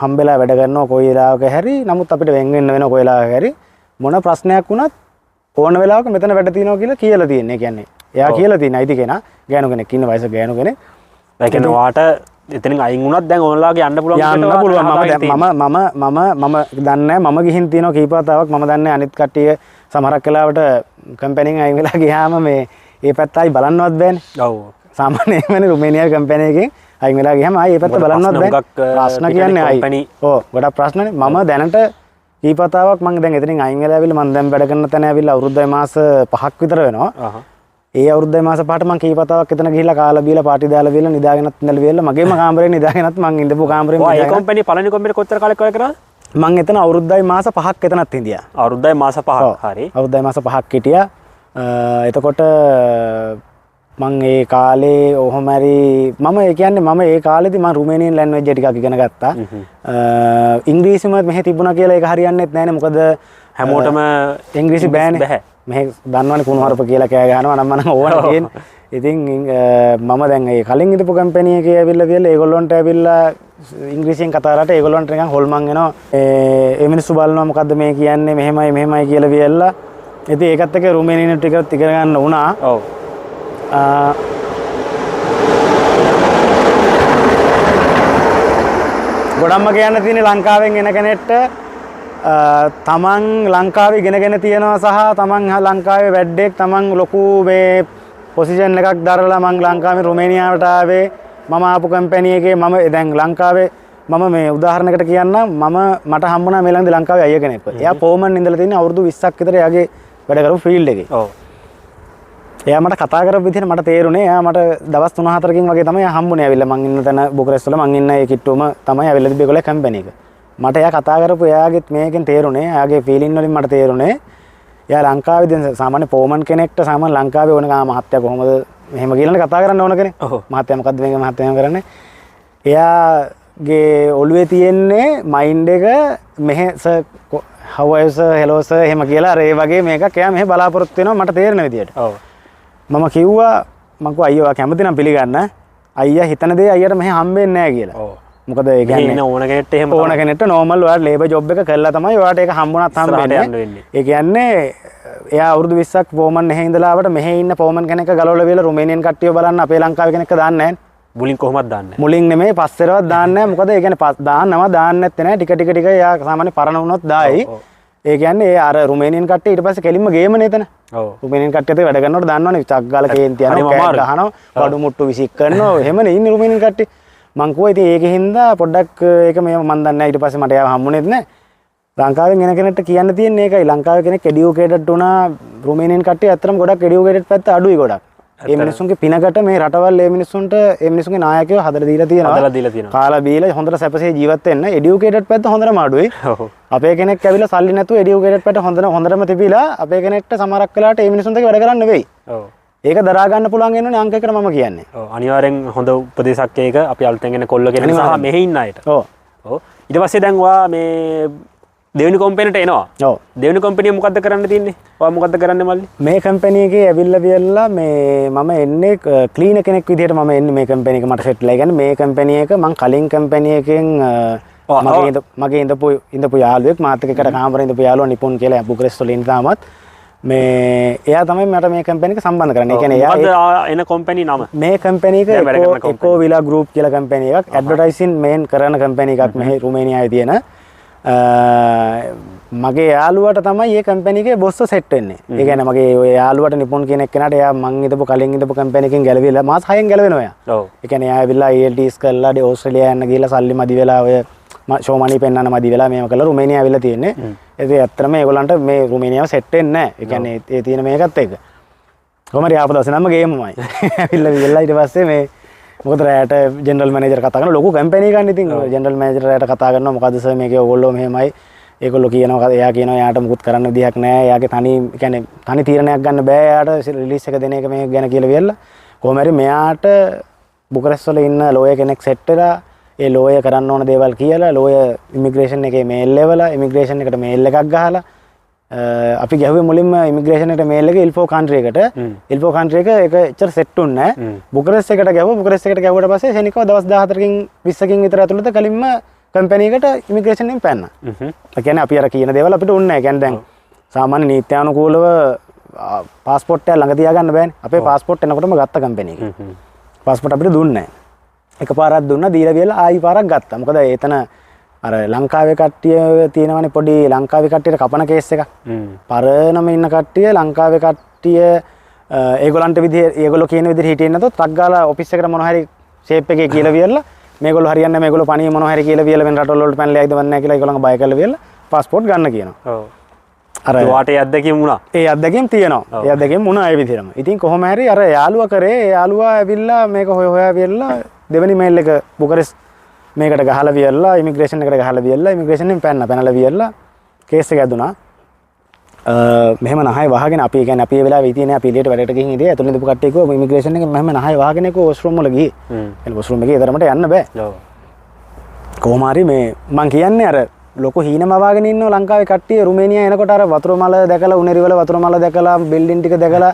හම්බෙලා වැඩ කරනවා කොයි වෙලාවක හැරි. නමුත් අපිට වෙන් වෙන්න වෙන කොයි වෙලාවක හැරි මොන ප්‍රශ්නයක් වුණත් ඕන වෙලාවක මෙතන වැඩ තියෙනවා කියලා තියෙන්නේ. ඒ කියන්නේ එයා කියලා තියෙන අයිති කෙනා ගෑනු කෙනෙක් ඉන්න වයසක ගෑනු කෙනෙක්. ඒ කියන්නේ වාට එතනින් අයින් වුණත් දැන් ඕන්ලාගේ යන්න පුළුවන් මම දන්නේ මම ගිහින් තියෙනවා කීප වතාවක්. මම දන්නේ අනිත් කට්ටිය සමහරක් වෙලාවට කම්පැනිෙන් අයින් වෙලා ගියාම මේ ඒ පැත්ත ආයි බලන්නවත් බෑනේ. ඔව් සාමාන්‍යයෙන්ම රුමේනියා කම්පැනි එකෙන් අයින් වෙලා ගියාම ආයි ඒ පැත්ත බලන්නවත් බෑ. ප්‍රශ්න කියන්නේ ආයි ඔව් ගොඩක් ප්‍රශ්නනේ. මම දැනට කීප වතාවක් මම දැන් එතනින් අයින් වෙලා ආවිල්ලා මම දැන් වැඩ කරන තැන ආවිල්ලා අවුරුද්දයි මාස 5ක් විතර වෙනවා. ඒ අවුරුද්දයි මාස 5ට මම කීප වතාවක් එතන ගිහිල්ලා කාලා බීලා පාටි දාලා බීලා නිදාගෙනත් ඉඳලා බීලා මගේම කාමරේ නිදාගෙනත් මම ඉඳපු කාමරේ ඔය ඒ කම්පැනි පළවෙනි කම්පැනි කොච්චර කාලයක් වැඩ කරාද? මම එතන අවුරුද්දයි මාස 5ක් එතනත් හිටියා. අවුරුද්දයි මාස 5ක්. හරි. අවුරුද්දයි මාස 5ක් හිටියා. එතකොට මම ඒ කාලේ ඔහොම හරි මම ඒ කියන්නේ මම ඒ කාලේදී මම රුමේනියන් ලැන්ග්වේජ් ටිකක් ඉගෙන ගත්තා. ඉංග්‍රීසිම මෙහෙ තිබුණා කියලා ඒක හරියන්නේත් නැහැනේ. මොකද හැමෝටම ඉංග්‍රීසි බෑනේ. මෙහෙ දන්නවනේ කුණුහරුප කියලා කෑ ගහනවා නම් මම ඕන තියෙන්නේ. ඉතින් මම දැන් ඒ කලින් ඉඳපු කම්පැනි එකේ ඇවිල්ලා ඒගොල්ලන්ට ඇවිල්ලා ඉංග්‍රීසියෙන් කතා කරලා ඒගොල්ලන්ට නිකන් හොල්මන් වෙනවා. ඒ මිනිස්සු බලනවා මොකද්ද මේ කියන්නේ මෙහෙමයි කියලා වියල්ලා. ඉතින් ඒකත් එක්ක රුමේනියන් ටිකත් ඉගෙන ගන්න වුණා. ඔව්. ගොඩක්ම කියන්න තියෙන්නේ ලංකාවෙන් එන කෙනෙක්ට තමන් ලංකාවේ ඉගෙනගෙන තියෙනවා සහ තමන් ලංකාවේ වැඩෙක් තමන් ලොකු මේ පොසිෂන් එකක් දරලා මං ලංකාවේ රුමේනියාවට ආවේ. මම ආපු කම්පැනි එකේ මම දැන් ලංකාවේ මම මේ උදාහරණයකට කියන්නම්. මට හම්බුණා මේ ළඟදී ලංකාවේ අයියා කෙනෙක්. එයා පෝමන් ඉඳලා තියෙන අවුරුදු 20ක් විතර එයාගේ වැඩ කරපු ෆීල්ඩ් එකේ. ඔව්. එයා මට කතා කරපු විදිහට මට තේරුණේ එයා මට දවස් 3-4කින් වගේ තමයි හම්බුනේ. ඇවිල්ලා මං ඉන්න තැන බුකරෙස්ට් වල මං ඉන්න ඒ කිට්ටුවම තමයි ඇවිල්ලා තිබ්බේ ඒගොල්ලෝ කම්පැනි එක. මට එයා කතා කරපු එයාගෙත් මේකෙන් තේරුණේ එයාගේ ෆීලින් වලින් මට තේරුණේ එයා ලංකාවේ දැන් සාමාන්‍ය පෝමන් කෙනෙක්ට සාමාන්‍ය ලංකාවේ ඕන ගා මහත්තයා කොහොමද මෙහෙම කියලානේ කතා කරන්න ඕන කෙනෙක්. මහත්තයා මොකද්ද මේක මහත්තයා එහෙම කරන්නේ. එයාගේ ඔළුවේ තියෙන්නේ මයින්ඩ් එක මෙහෙ sir how are you sir hello sir එහෙම කියලා අර ඒ වගේ මේකක් එයා මෙහෙ බලාපොරොත්තු වෙනවා මට තේරෙන විදියට. ඔව්. මම කිව්වා මං කිව්වා අයියෝ කැමති නම් පිළිගන්න. අයියා හිතන දේ අයියට මෙහෙ හම්බෙන්නේ නැහැ කියලා. ඔව්. මොකද ඒ කියන්නේ ඕන කෙනෙක්ට එහෙම ඕන කෙනෙක්ට නෝමල් ඔයාලා ලේබර් ජොබ් එක කරලා තමයි ඔයාලට ඒක හම්බුණත් හම්බෙන්නේ. ඒ කියන්නේ එයා අවුරුදු 20ක් පෝමන් මෙහෙ ඉඳලා ආවට මෙහෙ ඉන්න පෝමන් කෙනෙක් ගලවලා වියලා රුමේනියන් කට්ටිය බලන්න අපේ ලංකාවේ කෙනෙක්ව දාන්නේ නැහැ. මුලින් කොහොමද දාන්නේ? මුලින් නෙමෙයි පස්සේරවත් දාන්නේ නැහැ. මොකද ඒ කියන්නේ දාන්නම දාන්නේ නැත්තේ නෑ. ටික එයා සාමාන්‍ය පරණ වුණොත් දායි. ඒ කියන්නේ අර රුමේනියන් කට්ටිය ඊට පස්සේ කෙලින්ම ගේමනේ එතන. ඔව්. රුමේනියන් කට්ටියත් වැඩ කරනකොට දන්නවනේ චක් ගාලා කේන්ති යනවා කෑම ගහනවා වඩු මුට්ටු විසික් කරනවා එහෙමනේ ඉන්නේ රුමේනියන් කට්ටිය. මං කිව්වා ඉතින් ඒකෙන් හින්දා පොඩ්ඩක් ඒක මම දන්නේ නැහැ. ඊට පස්සේ මට එයාව හම්බුනේත් නැහැ. ලංකාවෙන් එන කෙනෙක්ට කියන්න තියෙන්නේ ඒකයි. ලංකාවේ කෙනෙක් එඩියුකේටඩ් වුණා. රුමේනියන් කට්ටිය ඇත්තටම ගොඩක් එඩියුකේටඩ් පැත්ත අඩුයි ගොඩක්. ඒ මිනිස්සුන්ගේ පිනකට මේ රටවල් ඒ මිනිස්සුන්ට ඒ මිනිස්සුන්ගේ නායකයෝ හදලා දීලා තියෙනවා. කාලා බීලා හොඳට සැපසේ ජීවත් වෙන්න එඩියුකේටඩ් පැත්ත හොඳටම අඩුයි. අපේ කෙනෙක් ඇවිල්ලා සල්ලි නැතුව එඩියුකේටඩ් පැත්ත හොඳටම තිබිලා අපේ කෙනෙක්ට සමහරක් වෙලාවට ඒ මිනිස්සුන්ට වැඩ කරන්න වෙයි. ඔව්. ඒක දරා ගන්න පුළුවන් වෙනවනේ අංක එකට මම කියන්නේ. ඔව් අනිවාර්යෙන් හොඳ උපදේශක් ඒක අපි අලුතෙන් එන කොල්ල කෙනෙක් සහ මෙහි ඉන්න අයට. ඔව්. ඔව්. ඊට පස්සේ දැන් ඔයා මේ දෙවෙනි කම්පැනිට එනවා. ඔව්. දෙවෙනි කම්පැනිය මොකද්ද කරන්න තියෙන්නේ? ඔයා මොකද්ද කරන්නේ මල්ලි? මේ කම්පැනි එකේ ඇවිල්ලා මේ මම එන්නේ ක්ලීනර් කෙනෙක් විදිහට මම එන්නේ මේ කම්පැනි එක මට සෙට්ලා. ඒ කියන්නේ මේ කම්පැනි එක මම කලින් කම්පැනි එකෙන් මගේ ඉඳපු යාළුවෙක් මාත් එක්ක එකට කාමරේ ඉඳපු යාළුවා නිපුන් කියලා බුකරෙස්ට් වල ඉන්න තාමත් මේ එයා තමයි මට මේ කම්පැනි එක සම්බන්ධ කරන්නේ. ඒ කියන්නේ එයා එන කම්පැනි නම. මේ කම්පැනි එක එකෝ විලා ගෲප් කියලා කම්පැනි එකක්. ඇඩ්වර්ටයිසින් මේන් කරන කම්පැනි එකක් මෙහි රුමේනියාවේ තියෙන. මගේ යාළුවට තමයි මේ කම්පැනි එකේ බොස්ස සෙට් වෙන්නේ. ඒ කියන්නේ මගේ ඔය යාළුවට නිපුන් කියන එක්කෙනාට එයා මං ඉඳපු කලින් ඉඳපු කම්පැනි එකෙන් ගැලවිලා මාස 6න් ගැලවෙනවා එයා. ඔව්. ඒ කියන්නේ එයා ඇවිල්ලා ELTS කරලා ඕස්ට්‍රේලියා යන්න ගිහලා සල්ලි මදි වෙලා ඔය ෂෝමනි පෙන්වන්න මදි වෙලා මේව කළා රුමේනියාව ඇවිල්ලා තියෙන්නේ. ඒක ඇත්තටම ඒගොල්ලන්ට මේ රුමේනියාව සෙට් වෙන්නේ නැහැ. ඒ කියන්නේ ඒ තියෙන මේකත් එක්ක. කොහමද ආපු දවසේ නම් ගේමමයි. ඇවිල්ලා විල්ලා ඊට පස්සේ මේ මොකද රැයට ජෙනරල් මැනේජර් කතා කරන ලොකු කැම්පේනි එකක් ඉතින් ජෙනරල් මැනේජර් රැයට කතා කරනවා මොකද සර් මේකේ ඕගොල්ලෝ මෙහෙමයි ඒගොල්ලෝ කියනවා එයා කියනවා එයාට මුකුත් කරන්න විදිහක් නැහැ එයාගේ තනි තීරණයක් ගන්න බෑ එයාට රිලීස් එක දෙන එක මේ ගැන කියලා වියලා කොහොම හරි මෙයාට බුකරෙස්ට් වල ඉන්න ලෝයර් කෙනෙක් සෙට් වෙලා ඒ ලෝයර් කරන්න ඕන දේවල් කියලා ලෝයර් ඉමිග්‍රේෂන් එකේ මේල් එවලා ඉමිග්‍රේෂන් එකට මේල් එකක් ගහලා අපි ගැහුවේ මුලින්ම ඉමිග්‍රේෂන් එකට මේල් එක ඉල්ෆෝ කන්ට්‍රි එකට ඉල්ෆෝ කන්ට්‍රි එක ඒක එච්චර සෙට් උන්නේ නැහැ බුකරෙස්ට් එකට ගැහුවා බුකරෙස්ට් එකට ගැහුවට පස්සේ ශනිකව දවස් 14කින් 20කින් විතර ඇතුළත කලින්ම කම්පැනි එකට ඉමිග්‍රේෂන් එකෙන් පැන්නා. ඒ කියන්නේ අපි අර කියන දේවල් අපිට උන්නේ නැහැ. කියන්නේ දැන් සාමාන්‍ය නීත්‍යානුකූලව පාස්පෝර්ට් එක ළඟ තියාගන්න බෑනේ. අපේ පාස්පෝර්ට් එනකොටම ගත්ත කම්පැනි එකේ. පාස්පෝර්ට් අපිට දුන්නේ නැහැ. එකපාරක් දුන්නා දීලා වියලා ආයි පාරක් ගත්තා. මොකද එතන අර ලංකාවේ කට්ටිය තියෙනවනේ පොඩි ලංකාවේ කට්ටියට කපන කේස් එකක්. පරණම ඉන්න කට්ටිය ලංකාවේ කට්ටිය ඒගොල්ලන්ට ඒගොල්ලෝ කියන විදිහට හිටියේ නැතොත් ටක් ගාලා ඔෆිස් එකට මොනවා හරි ෂේප් එකේ කියලා වියලා මේගොල්ලෝ හරියන්නේ නැහැ මේගොල්ලෝ පණිය මොනවා හරි කියලා වියලා වෙන රටවල වලට පැනලා යයිද වන්නේ නැහැ කියලා ඒගොල්ලන්ගේ බය කරලා වියලා පාස්පෝර්ට් ගන්න කියනවා. ඔව්. අර වාට යද්දකින් වුණා. ඒ අද්දකින් තියෙනවා. ඒ අද්දකින් වුණා ඒ විදිහටම. ඉතින් කොහොම හරි අර යාළුවා කරේ ඒ යාළුවා ඇවිල්ලා මේක හොයා වියලා දෙවෙනි මේල් එක බුකරෙස්ට් මේකට ගහලා වියලා ඉමිග්‍රේෂන් එකට ගහලා වියලා ඉමිග්‍රේෂන් එකෙන් පැනලා වියලා කේස් එක ඇදුනා. මෙහෙම නහය වහගෙන අපි කියන්නේ අපි ඒ වෙලාවේ ඉතියේ අපි එළියට වැඩට ගිහින් ඉතියේ ඇතුළේ ඉඳපු කට්ටිය කිව්වා ඉමිග්‍රේෂන් එකෙන් මෙහෙම නහය වහගෙන ඒක වොෂ්රූම් වල ගියේ. එළ වොෂ්රූම් එකේ ඊතරමට යන්න බෑ. ඔව්. කොහොම හරි මේ මං කියන්නේ අර ලොකු හීනම වවාගෙන ඉන්නවා ලංකාවේ කට්ටිය රුමේනියා එනකොට අර වතුර මල දැකලා උණෙරි වල වතුර මල දැකලා බිල්ඩින් ටික දැකලා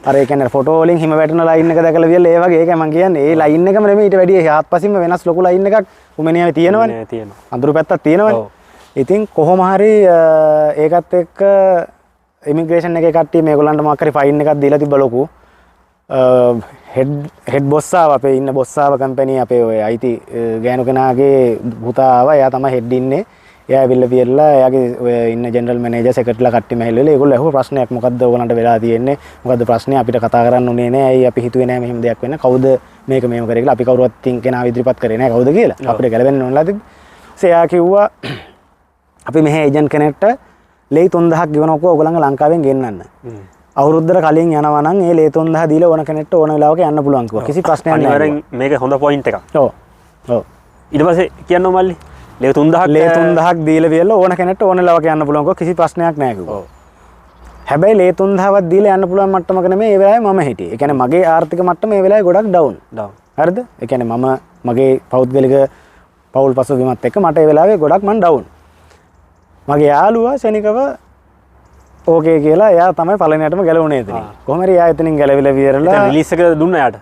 අර ඒ කියන්නේ ෆොටෝ වලින් හිම වැටෙන ලයින් එක දැකලා වියලා ඒ වගේ ඒකයි මං කියන්නේ ඒ ලයින් එකම නෙමෙයි ඊට වැඩිය හාත්පසින්ම වෙනස් ලොකු ලයින් එකක් රුමේනියාවේ තියෙනවනේ. තියෙනවා. අඳුරු පැත්තක් තියෙනවනේ. ඉතින් කොහොම හරි ඒකත් එක්ක ඉමිග්‍රේෂන් එකේ කට්ටිය මේගොල්ලන්ට මොකක් හරි ෆයින් එකක් දීලා තිබ්බ ලොකු හෙඩ් බොස් ආව අපේ ඉන්න බොස් ආව කම්පැනි අපේ ඔය IT ගෑනු කෙනාගේ පුතා ආවා එයා තමයි හෙඩ් ඉන්නේ එයා ඇවිල්ලා වියලා එයාගේ ඔය ඉන්න ජෙනරල් මැනේජර් සෙක්‍රටරිලා කට්ටිය මැහෙල්ලලා ඒගොල්ලෝ අහුව ප්‍රශ්නයක් මොකද්ද ඕගලන්ට වෙලා තියෙන්නේ මොකද්ද ප්‍රශ්නේ අපිට කතා කරන්න උනේ නෑ ඇයි අපි හිතුවේ නෑ මෙහෙම දෙයක් වෙන්න කවුද මේක මෙහෙම කරේ කියලා අපි කවුරුවත් තින් කෙනා ඉදිරිපත් කරේ නෑ කවුද කියලා අපිට ගැලවෙන්න ඕනලා තිබ්බ එයා කිව්වා අපි මෙහෙ ඒජන්ට් කෙනෙක්ට ලේ 3000ක් ගෙවනකො ඔයගොල්ලන්ගේ ලංකාවෙන් ගෙන්නන්න අවුරුද්දට කලින් යනවා නම් ඒ ලේ 3000 දීලා ඕන කෙනෙක්ට ඕන වෙලාවක යන්න පුළුවන් කිව්වා කිසි ප්‍රශ්නයක් නෑ අනිවාර්යෙන් මේක හොඳ පොයින්ට් එකක් ඔව් ඔව් ඊට පස්සේ කියන්න මල්ලි ලේ 3000ක් දීලා වියලා ඕන කෙනෙක්ට ඕන වෙලාවක යන්න පුළුවන් කිව්වා කිසි ප්‍රශ්නයක් නෑ කිව්වා හැබැයි ලේ 3000ක් දීලා යන්න පුළුවන් මට්ටමක නෙමෙයි ඒ වෙලාවේ මම හිටියේ ඒ කියන්නේ මගේ ආර්ථික මට්ටම ඒ වෙලාවේ ගොඩක් ඩවුන් හරිද ඒ කියන්නේ මම මගේ පෞද්ගලික පෞල් පසුබිමත් එක්ක මට ඒ වෙලාවේ ගොඩක් මං ඩවුන් මගේ යාළුවා ශනිකව ඕකේ කියලා එයා තමයි පළවෙනියටම ගැලවුණේ එතනින්. කොහොම හරි එයා එතනින් ගැලවිලා විතරලා රිලීස් එක දුන්නා එයාට.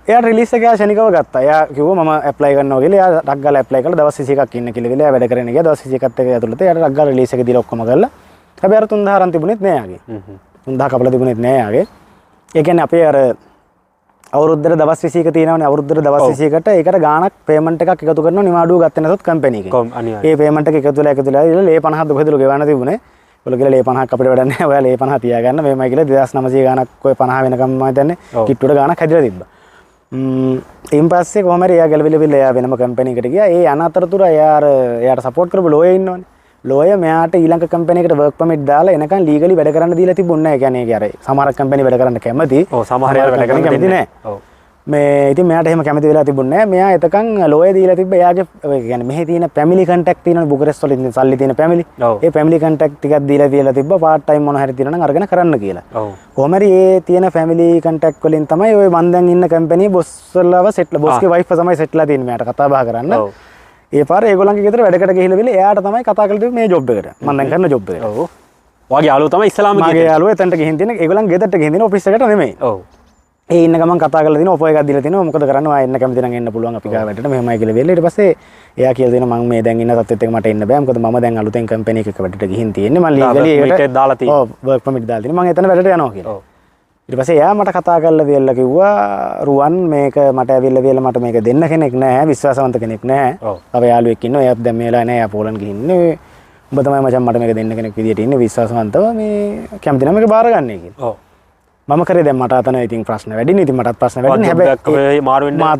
එයාට රිලීස් එක ශනිකව ගත්තා. එයා කිව්වා මම ඇප්ලයි කරනවා කියලා. එයා ටක් ගාලා ඇප්ලයි කළා දවස් 21ක් ඉන්න කියලා එයා වැඩ කරගෙන ගියා. දවස් 21ක් එක ඇතුළත එයාට ටක් ගාලා රිලීස් එක දීලා ඔක්කොම කරලා. හැබැයි අර 3000 අරන් තිබුණෙත් නෑ යාගේ. 3000 කපලා තිබුණෙත් නෑ යාගේ. ඒ කියන්නේ අපේ අර අවුරුද්දට දවස් 20ක තියෙනවනේ අවුරුද්දට දවස් 20කට ඒකට ගාණක් පේමන්ට් එකක් එකතු කරනවා නිවාඩුව ගත්තේ නැතොත් කම්පැනි එකේ. ඒ පේමන්ට් එක එකතු වෙලා ලේ 50ක් දුකදලු ගෙවන්න තිබුණේ. ඔයගොල්ලෝ කියලා ලේ 50ක් අපිට වැඩක් නැහැ. ඔයා ලේ 50 තියාගන්න. මේමයි කියලා 2900 ගාණක් ඔය 50 වෙනකම් මම හිතන්නේ කිට්ටුවට ගාණක් හැදිලා තිබ්බා. ඊන් පස්සේ කොහම හරි එයා ගැලවිලා එයා වෙනම කම්පැනි එකට ගියා. ඒ අනතරතුර එයාට සපෝට් කරපු ලෝයර් ඉන්නවනේ. ලෝයර් මෙයාට ඊළඟ කම්පැනි එකට වර්ක් පර්මිට් දාලා එනකන් ලීගලි වැඩ කරන්න දීලා තිබුණේ නැහැ. ඒ කියන්නේ අර සමහර කම්පැනි වැඩ කරන්න කැමති. ඔව් සමහර අය වැඩ කරන්න කැමති නැහැ. ඔව්. මේ ඉතින් මෙයාට එහෙම කැමති වෙලා තිබුණේ නැහැ. මෙයා එතකන් ලෝයර් දීලා තිබ්බ එයාගේ ඒ කියන්නේ මෙහි තියෙන ෆැමිලි කන්ටැක්ට් තියෙනවනේ බුකරෙස්ට් වල ඉන්න සල්ලි තියෙන ෆැමිලි. ඒ ෆැමිලි කන්ටැක්ට් ටිකක් දීලා තිබ්බ පාර්ට් ටයිම් මොන හරි තියෙනවා නම් අරගෙන කරන්න කියලා. ඔව්. කොහොම හරි ඒ තියෙන ෆැමිලි කන්ටැක්ට් වලින් තමයි ඔය මන් දැන් ඉන්න කම්පැනි බොස්ලව සෙට්ලා බොස්ගේ වයිෆ් තමයි සෙට්ලා තියෙන්නේ මෙයාට කතා බහ කරන්න. ඔව්. ඒ පාර ඒගොල්ලන්ගේ ගෙදර වැඩකට ගිහිල්ලා විල එයාට තමයි කතා කරලා තිබ්බේ මේ ජොබ් එකට. මම දැන් කරන ජොබ් එකට. ඔව්. ඔයාගේ යාළුවා තමයි ඉස්ලාම ගියේ. මගේ යාළුවා එතනට ගිහින් තියෙන ඒගොල්ලන් ගෙදරට ගිහින් තියෙන ඔෆිස් එකට නෙමෙයි. ඔව්. ඒ ඉන්න ගමන් කතා කරලා දින ඔෆර් එකක් දීලා තිනවා මොකද කරන්නේ ආයෙ එන්න කැමති නම් එන්න පුළුවන් අපි ගාව වැඩට මෙහෙමයි කියලා වෙලා ඊට පස්සේ එයා කියලා දෙනවා මම මේ දැන් ඉන්න තත්ත්වෙත් එක මට එන්න බෑ මොකද මම දැන් අලුතෙන් කම්පැනි එකක වැඩට ගිහින් තියෙන්නේ මම ලීගලි ඒකට දාලා තියෙනවා ඔව් වර්ක් පර්මිට් දාලා තියෙනවා මම එතන වැඩට යනවා කියලා ඔව් ඊට පස්සේ එයා මට කතා කරලා වෙලා කිව්වා රුවන් මේක මට ඇවිල්ලා වෙලා මට මේක දෙන්න කෙනෙක් නැහැ විශ්වාසවන්ත කෙනෙක් නැහැ ඔව් තව යාළුවෙක් ඉන්නවා එයාත් දැන් මේලා නැහැ එයා පෝලන් ගිහින්නේ උඹ තමයි මචං මට මේක දෙන්න කෙනෙක් විදියට ඉන්නේ විශ්වාසවන්තව මේ කැමති නම් මේක බාර ගන්නයි කියලා ඔව් මම කරේ දැන් මට අතන ඉතින් ප්‍රශ්න වැඩි නේ ඉතින් මටත් ප්‍රශ්න වැඩි නේ හැබැයි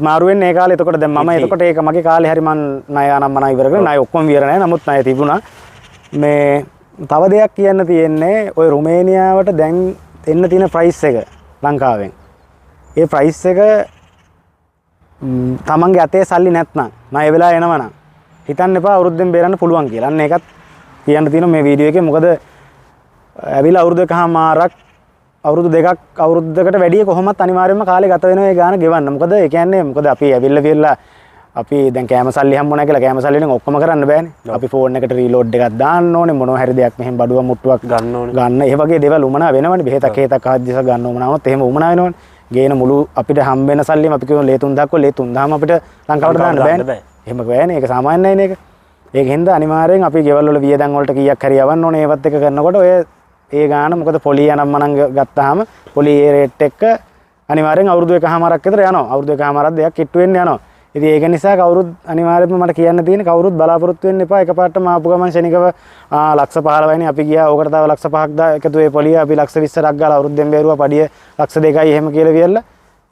මාරු වෙන්නේ ඒ කාලේ එතකොට දැන් මම එතකොට ඒක මගේ කාලේ හරි මං ණය අනම්මන ඉවර කරලා ණය ඔක්කොම ඉවර නැහැ නමුත් ණය තිබුණා මේ තව දෙයක් කියන්න තියෙන්නේ ඔය රුමේනියාවට දැන් එන්න තියෙන ප්‍රයිස් එක ලංකාවෙන් ඒ ප්‍රයිස් එක තමන්ගේ අතේ සල්ලි නැත්නම් ණය වෙලා එනවනම් හිතන්න එපා අවුරුද්දෙන් බේරන්න පුළුවන් කියලා. අන්න ඒකත් කියන්න තියෙනවා මේ වීඩියෝ එකේ මොකද ඇවිල්ලා අවුරුදු එකමාරක් අවුරුදු දෙකක් අවුරුද්දකට වැඩිය කොහොමත් අනිවාර්යයෙන්ම කාලේ ගත වෙනවා ඒ ගාන ගෙවන්න. මොකද ඒ කියන්නේ මොකද අපි ඇවිල්ලා අපි දැන් කැම සල්ලි හම්බුණා කියලා කැම සල්ලි වලින් ඔක්කොම කරන්න බෑනේ. අපි ෆෝන් එකට රීලෝඩ් එකක් දාන්න ඕනේ මොනවා හරි දෙයක් මෙහෙම බඩුව මුට්ටුවක් ගන්න. ඒ වගේ දේවල් උමනා වෙනවනේ. බෙහෙතක් හේතක් ආදිස ගන්න උමනා වුණොත් එහෙම උමනා වෙනවනේ. ගේන මුළු අපිට හම්බ වෙන සල්ලිම අපි කියමු ලේ 3000ක් කො ලේ 3000ම අපිට ලංකාවට දාන්න බෑනේ. එහෙම බෑනේ. ඒක සාමාන්‍යයි නේද? ඒක හින්දා අනිවාර්යෙන් අපි ගෙවල් වල වියදම් වලට කීයක් හරි යවන්න ඕනේ. ඒවත් එක කරනකොට ඔය ඒ ගාන මොකද පොලි යනම්මනම් ගත්තාම පොලි ඒ රේට් එක අනිවාර්යෙන් අවුරුදු එකමාරක් විතර යනවා. අවුරුදු එකමාරක් දෙයක් කිට්ටු වෙන්න යනවා. ඉතින් ඒක නිසා කවුරුත් අනිවාර්යයෙන්ම මට කියන්න තියෙන කවුරුත් බලාපොරොත්තු වෙන්න එපා එකපාරටම ආපු ගමන් ශනිකව ලක්ෂ 15යිනේ අපි ගියා ඕකට තව ලක්ෂ 5ක් දා එකතු වෙයි පොලිය අපි ලක්ෂ 20ක් ගාලා අවුරුද්දෙන් බේරුවා පඩිය ලක්ෂ 2යි එහෙම කියලා වියල්ලා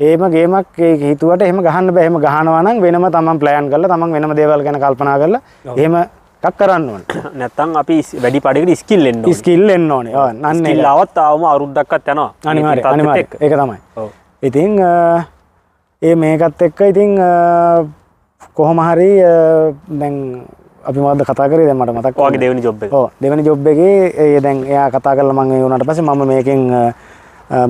එහෙම ගේමක් ඒක හිතුවට එහෙම ගහන්න බෑ. එහෙම ගහනවා නම් වෙනම තමන් ප්ලෑන් කරලා තමන් වෙනම දේවල් ගැන කල්පනා කරලා එහෙම එකක් කරන්න ඕනේ. නැත්තම් අපි වැඩි පඩයකට ස්කිල් එන්න ඕනේ. ස්කිල් එන්න ඕනේ. ඔව්. නන්නේ ස්කිල් આવත් ආවම අවුරුද්දක්වත් යනවා. අනිවාර්යයෙන්. ඒක තමයි. ඔව්. ඉතින් ඒ මේකත් එක්ක ඉතින් කොහොම හරි දැන් අපි මොකද්ද කතා කරේ දැන් මට මතක් ඔයාගේ දෙවෙනි ජොබ් එක. ඔව් දෙවෙනි ජොබ් එකේ ඒ දැන් එයා කතා කරලා මම ඒ වුණාට පස්සේ මම මේකෙන්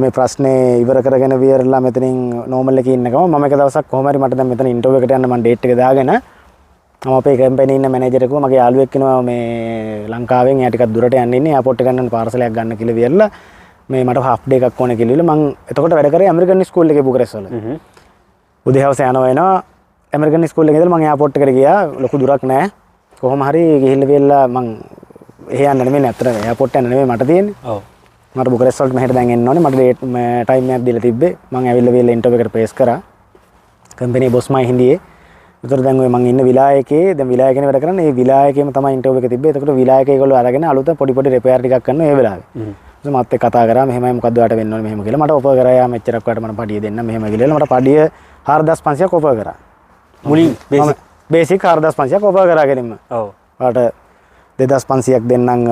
මේ ප්‍රශ්නේ ඉවර කරගෙන වියරලා මෙතනින් නෝමල් එකේ ඉන්නකම මම එක දවසක් කොහොම හරි මට දැන් මෙතන ඉන්ටර්විව් එකට යන්න මම ඩේට් එක දාගෙන මම අපේ කම්පැනි ඉන්න මැනේජර් කෙනෙකුව මගේ යාළුවෙක් කෙනා මේ ලංකාවෙන් එයා ටිකක් දුරට යන්න ඉන්නේ එයාපෝට් එක යන්න පාර්සලයක් ගන්න කියලා වියරලා මේ මට හාෆ් ඩේ එකක් ඕනේ කියලා මම එතකොට වැඩ කරේ ඇමරිකන් ස්කූල් එකේ බුකරෙස්ට් වල. උදේ හවස යනවා එනවා ඇමරිකන් ස්කූල් එකේ ඉඳලා මම එයාපෝට් එකට ගියා ලොකු දුරක් නෑ කොහොම හරි ගිහිල්ලා වියරලා මම එහෙ යන්න නෙමෙයි අතර එයාපෝට් යන්න නෙමෙයි මට තියෙන්නේ. ඔව්. මට බුකරෙස්ට් වලට මෙහෙට දැන් එන්න ඕනේ මට ටයිම් එකක් දීලා තිබ්බේ මම ඇවිල්ලා වියරලා ඉන්ටර්විව් එකට පේස් කරා. කම්පැනි බොස් මයි හින්දියේ උතර දැන් ඔය මම ඉන්න විලායකේ දැන් විලායකනේ වැඩ කරන්නේ ඒ විලායකේම තමයි ඉන්ටර්විව් එක තිබ්බේ. එතකොට විලායකේ ඒගොල්ලෝ අරගෙන අලුත පොඩි රිපෙයාර් ටිකක් කරනවා ඒ වෙලාවේ. මත් එක්ක කතා කරා මෙහෙමයි මොකද්ද ඔයාලට වෙන්න ඕනේ මෙහෙම කියලා මට ඔෆර් කරා යා මෙච්චරක් ඔයාලට මම පඩිය දෙන්න මෙහෙම කියලා මට පඩිය 4500ක් ඔෆර් කරා. මුලින් බේසික් 4500ක් ඔෆර් කරා ගෙලින්ම. ඔව්. ඔයාලට 2500ක් දෙන්නම්